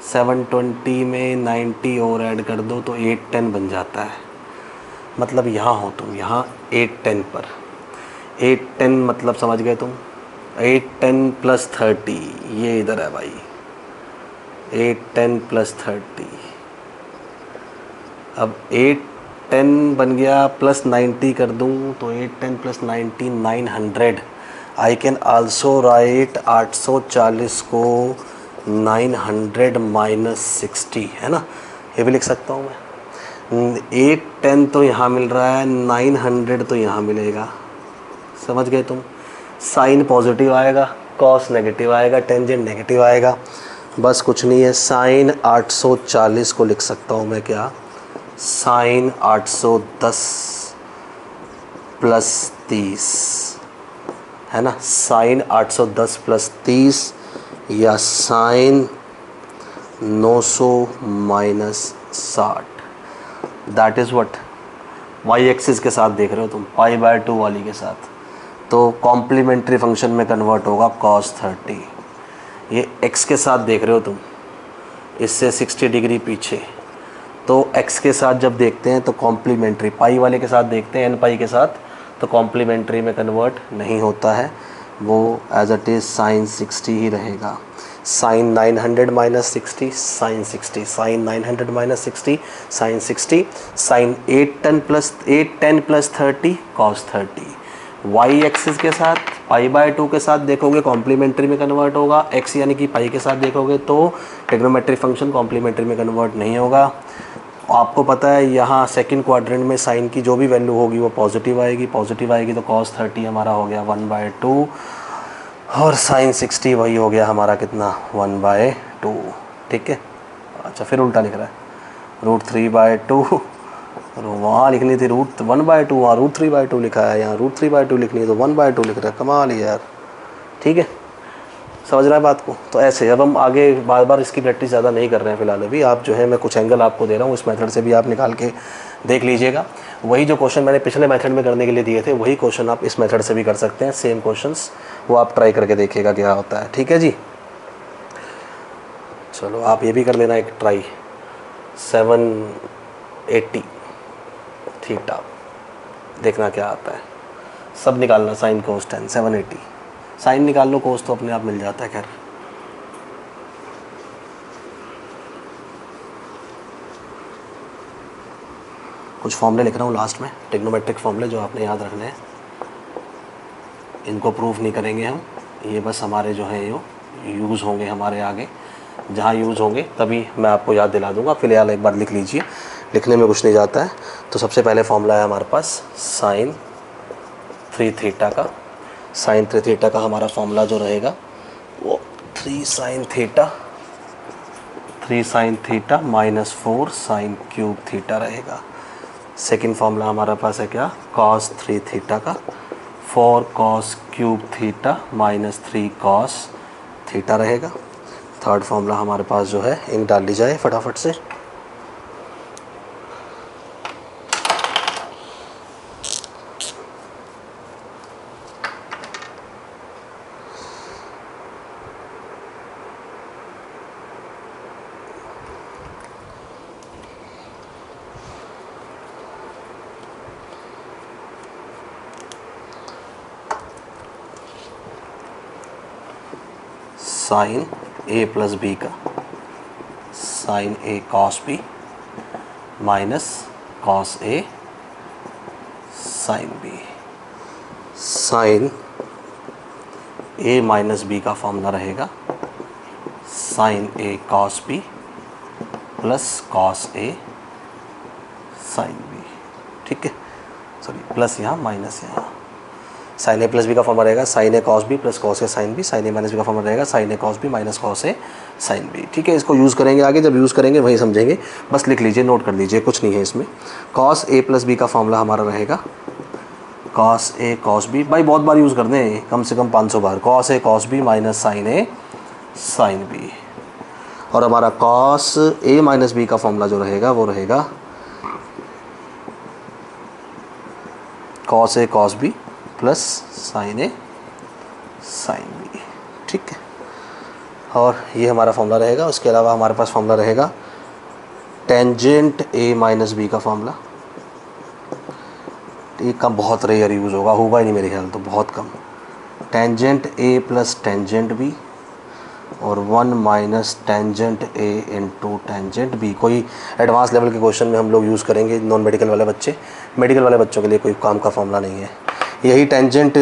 720 में 90 और ऐड कर दो तो 810 बन जाता है। मतलब यहाँ हो तुम, यहाँ 810 पर, 810 मतलब समझ गए तुम, 810 प्लस 30 ये इधर है भाई, 810 प्लस 30। अब 810 बन गया प्लस 90 कर दूँ तो 810 plus 90 900। I can also right 840 को 900 माइनस 60, है ना, ये भी लिख सकता हूँ मैं। 810 तो यहाँ मिल रहा है, 900 तो यहाँ मिलेगा, समझ गए तुम। साइन पॉजिटिव आएगा, कॉस नेगेटिव आएगा, टेंजेंट नेगेटिव आएगा, बस कुछ नहीं है। साइन 840 को लिख सकता हूँ मैं क्या, साइन 810 प्लस 30, है ना, साइन 810 प्लस 30 या sine 900 minus 60, that is what, Y axis के साथ देख रहे हो तुम, पाई/2 वाली के साथ, तो कॉम्प्लीमेंट्री फंक्शन में कन्वर्ट होगा cos 30। ये x के साथ देख रहे हो तुम, इससे 60 डिग्री पीछे, तो x के साथ जब देखते हैं तो कॉम्प्लीमेंट्री, पाई वाले के साथ देखते हैं n पाई के साथ तो कॉम्प्लीमेंट्री में कन्वर्ट नहीं होता है, वो एज इट इज़ साइन 60 ही रहेगा। Sine 900 minus 60 sine 60, sine 900 minus 60 sine 60, sine 810 plus 30 cos 30। Y axis के साथ पाई/2 के साथ देखोगे कॉम्प्लीमेंट्री में कन्वर्ट होगा, एक्स यानी कि पाई के साथ देखोगे तो ट्रिग्नोमेट्रिक फंक्शन कॉम्प्लीमेंट्री में कन्वर्ट नहीं होगा। आपको पता है यहाँ सेकंड क्वाड्रेंट में साइन की जो भी वैल्यू होगी वो पॉजिटिव आएगी, पॉजिटिव आएगी तो cos 30 हमारा हो गया 1/2 और साइन 60 वही हो गया हमारा कितना 1/2, ठीक है। अच्छा फिर उल्टा लिख रहा है, √3/2, वहाँ लिखनी थी √1/2, वहाँ √3/2 लिखा है, यहाँ √3/2 लिखनी है तो 1/2 लिख रहा है, कमाल ही यार, ठीक है, समझ रहा है बात को। तो ऐसे अब हम आगे बार बार इसकी प्रैक्टिस ज़्यादा नहीं कर रहे हैं फिलहाल अभी, आप जो है मैं कुछ एंगल आपको दे रहा हूँ, इस मेथड से भी आप निकाल के देख लीजिएगा। वही जो क्वेश्चन मैंने पिछले मेथड में करने के लिए दिए थे वही क्वेश्चन आप इस मेथड से भी कर सकते हैं, सेम क्वेश्चंस, वो आप ट्राई करके देखिएगा क्या होता है, ठीक है जी। चलो आप ये भी कर लेना एक ट्राई, 780 थीटा, देखना क्या आता है, सब निकालना, साइन कोस टेन 780, साइन निकाल लो, कोस तो अपने आप मिल जाता है। खैर कुछ फॉर्मूले लिख रहा हूँ लास्ट में, ट्रिग्नोमेट्रिक फॉर्मूले जो आपने याद रखने हैं, इनको प्रूफ नहीं करेंगे हम, ये बस हमारे जो है ये यूज़ होंगे हमारे आगे, जहाँ यूज़ होंगे तभी मैं आपको याद दिला दूँगा। फिलहाल एक बार लिख लीजिए, लिखने में कुछ नहीं जाता है। तो सबसे पहले फॉर्मूला है हमारे पास साइन 3 थीटा का, साइन 3 थीटा का हमारा फॉर्मूला जो रहेगा वो 3 sine theta minus 4 sine cube theta रहेगा। सेकंड फॉर्मूला हमारे पास है क्या, cos 3 थीटा का, 4 cos cube theta minus 3 cos theta रहेगा। थर्ड फॉर्मूला हमारे पास जो है, इंक डाल ली जाए फटाफट से, साइन a प्लस बी का sine a cos b minus cos a sine b। Sine a minus B का फॉर्मूला रहेगा sine a cos b plus cos a sine b, ठीक है, सॉरी प्लस यहाँ माइनस यहाँ, साइन ए प्लस बी का फॉर्मूला रहेगा sine A cos B plus cos A sine B, sine A minus B का फॉर्मूला रहेगा sine A cos B minus cos A sine B. ठीक है, इसको यूज़ करेंगे आगे, जब यूज़ करेंगे वही समझेंगे, बस लिख लीजिए, नोट कर लीजिए, कुछ नहीं है इसमें। कॉस ए प्लस बी का फॉर्मूला हमारा रहेगा कॉस ए कॉस बी, भाई बहुत बार यूज़ कर दें, कम से कम 500 बार, cos A cos B minus sign A sine B. और हमारा कॉस ए माइनस बी का फॉर्मूला जो रहेगा वो रहेगा cos A cos B plus sign A sine B. ठीक है, और ये हमारा फॉर्मूला रहेगा। उसके अलावा हमारे पास फॉर्मूला रहेगा टेंजेंट ए माइनस बी का फॉर्मूला। ये कम बहुत रेयर यूज़ होगा ही नहीं मेरे ख्याल, तो बहुत कम। Tangent A plus tangent B और 1 minus tangent A into tangent B. कोई एडवांस लेवल के क्वेश्चन में हम लोग यूज़ करेंगे, नॉन मेडिकल वाले बच्चे, मेडिकल वाले बच्चों के लिए कोई काम का फॉर्मूला नहीं है। यही टेंजेंट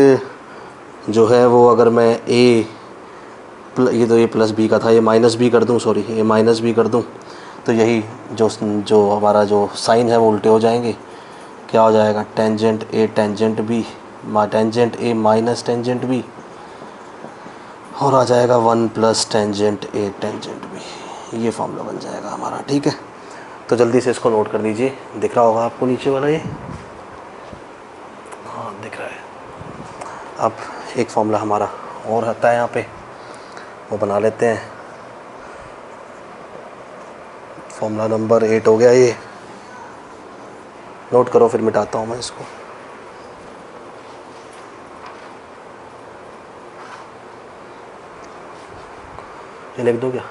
जो है वो अगर मैं ये तो ए प्लस बी का था, ये माइनस बी कर दूं, सॉरी ये माइनस बी कर दूं, तो यही जो हमारा जो साइन है वो उल्टे हो जाएंगे। क्या हो जाएगा, tangent A tangent B tangent A minus tangent B, और आ जाएगा 1 plus tangent A tangent B. ये फॉर्मूला बन जाएगा हमारा। ठीक है, तो जल्दी से इसको नोट कर दीजिए। दिख रहा होगा आपको नीचे वाला, ये हाँ दिख रहा है। अब एक फॉर्मूला हमारा और आता है यहाँ पे, वो बना लेते हैं। फॉर्मूला नंबर 8 हो गया, ये नोट करो, फिर मिटाता हूँ मैं इसको। ये लिख दो क्या,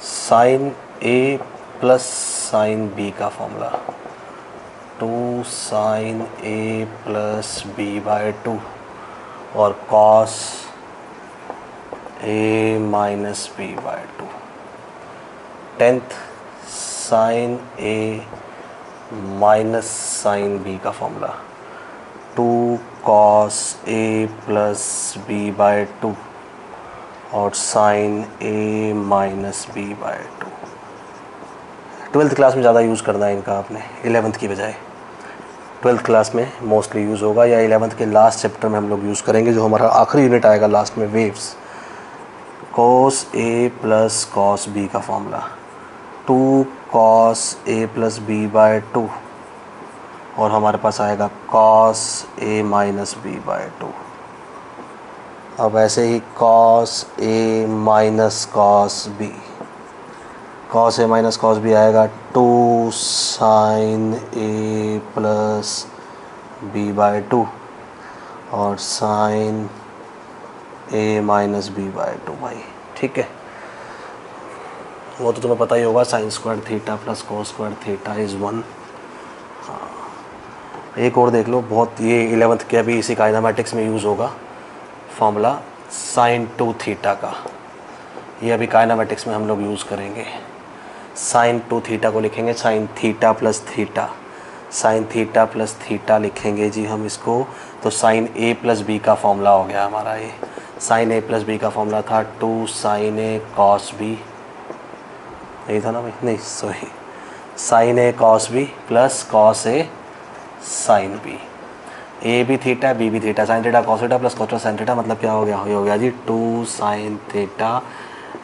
sine A plus sine B का formula 2 sine A plus B by 2 और cos A minus B by 2। 10th sine A minus sine B का formula 2 cos A plus B by 2 और sine A minus B by 2। 12th class में ज़्यादा यूज़ करना है इनका आपने, 11th की बजाय। 12th क्लास में मोस्टली यूज़ होगा, या 11th के लास्ट चैप्टर में हम लोग यूज़ करेंगे, जो हमारा आखिरी यूनिट आएगा लास्ट में, waves. Cos A plus cos B का formula 2 cos A plus B by 2 और हमारे पास आएगा cos A minus B by 2। अब ऐसे ही cos A minus cos B, cos A minus cos B आएगा 2 sine A plus B by 2 और sine A minus B by 2 भाई। ठीक है, वो तो तुम्हें पता ही होगा, sign square theta plus cos square theta is 1। हाँ, एक और देख लो, बहुत ये 11th के अभी इसी काइनेमेटिक्स में यूज़ होगा फॉर्मूला साइन 2 थीटा का। ये अभी काइनेमेटिक्स में हम लोग यूज़ करेंगे। साइन 2 थीटा को लिखेंगे sine theta plus theta, sine theta plus theta लिखेंगे जी हम इसको, तो साइन ए प्लस बी का फॉर्मूला हो गया हमारा। ये साइन ए प्लस बी का फॉर्मूला था 2 साइन ए कॉस बी, यही था ना भाई, नहीं sorry, sign A cos B plus cos A sine B. ए भी थीटा बी भी theta, sine theta cos theta plus cos sine theta, मतलब क्या हो गया, ये हो गया जी 2 sine theta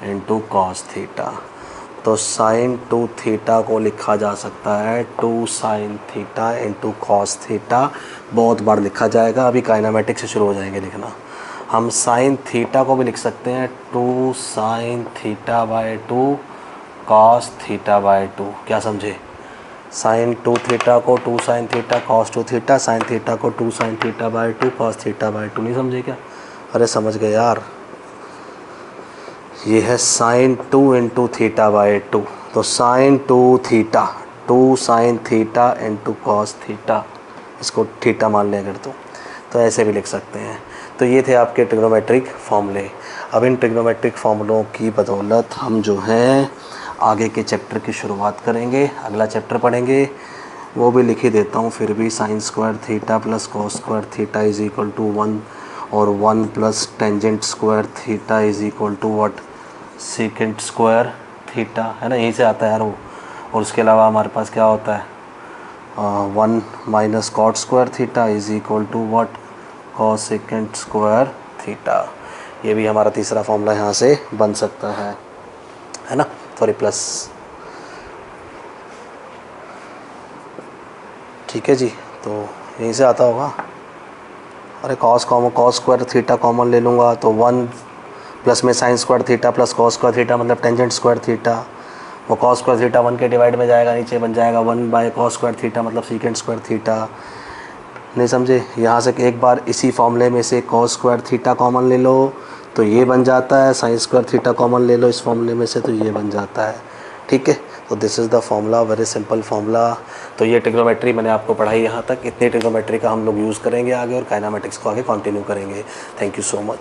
into cos theta. तो साइन 2 थीटा को लिखा जा सकता है 2 sine theta into cos theta, बहुत बार लिखा जाएगा, अभी काइनेमेटिक से शुरू हो जाएंगे लिखना। हम साइन थीटा को भी लिख सकते हैं 2 sine theta by 2 cos theta by 2। क्या समझे, साइन 2 थीटा को 2 sine theta cos 2 theta, sine theta को 2 sine theta by 2 cos theta by 2। नहीं समझे क्या, अरे समझ गए यार। ये है साइन 2 इंटू थीटा बाय 2, तो sine 2 theta 2 sine theta into cos theta, इसको थीटा मान लिया कर तो ऐसे भी लिख सकते हैं। तो ये थे आपके ट्रिग्नोमेट्रिक फॉर्मूले। अब इन ट्रिग्नोमेट्रिक फॉर्मूलों की बदौलत हम जो हैं आगे के चैप्टर की शुरुआत करेंगे, अगला चैप्टर पढ़ेंगे, वो भी लिख ही देता हूँ फिर भी। Sine square theta plus cos square theta is equal to 1 और 1 plus tangent square theta is equal to what, second square theta, है ना, यहीं से आता है यार वो। और उसके अलावा हमारे पास क्या होता है, 1 minus cot square theta is equal to what, cos second square theta. ये भी हमारा तीसरा फॉर्मूला यहाँ से बन सकता है ना, सॉरी प्लस। ठीक है जी, तो यहीं से आता होगा। अरे कॉस स्क्वायर थीटा कॉमन ले लूँगा तो 1 प्लस में sign square theta plus cos square theta मतलब टेंजेंट स्क्वायर थीटा। वो कॉस स्क्वायर थीटा 1 के डिवाइड में जाएगा, नीचे बन जाएगा 1 बाय कॉस स्क्वायर थीटा मतलब सीकेंड स्क्वायर थीटा। नहीं समझे? यहाँ से एक बार इसी फॉर्मूले में से कॉस स्क्वायर थीटा कॉमन ले लो तो ये बन जाता है, साइन स्क्वायर थीटा कॉमन ले लो इस फॉर्मूले में से तो ये बन जाता है। ठीक है, तो this is the formula, very simple formula. तो ये ट्रिग्नोमेट्री मैंने आपको पढ़ाई यहाँ तक। इतनी ट्रिग्नोमेट्री का हम लोग यूज़ करेंगे आगे और काइनेमेटिक्स को आगे कंटिन्यू करेंगे। Thank you so much.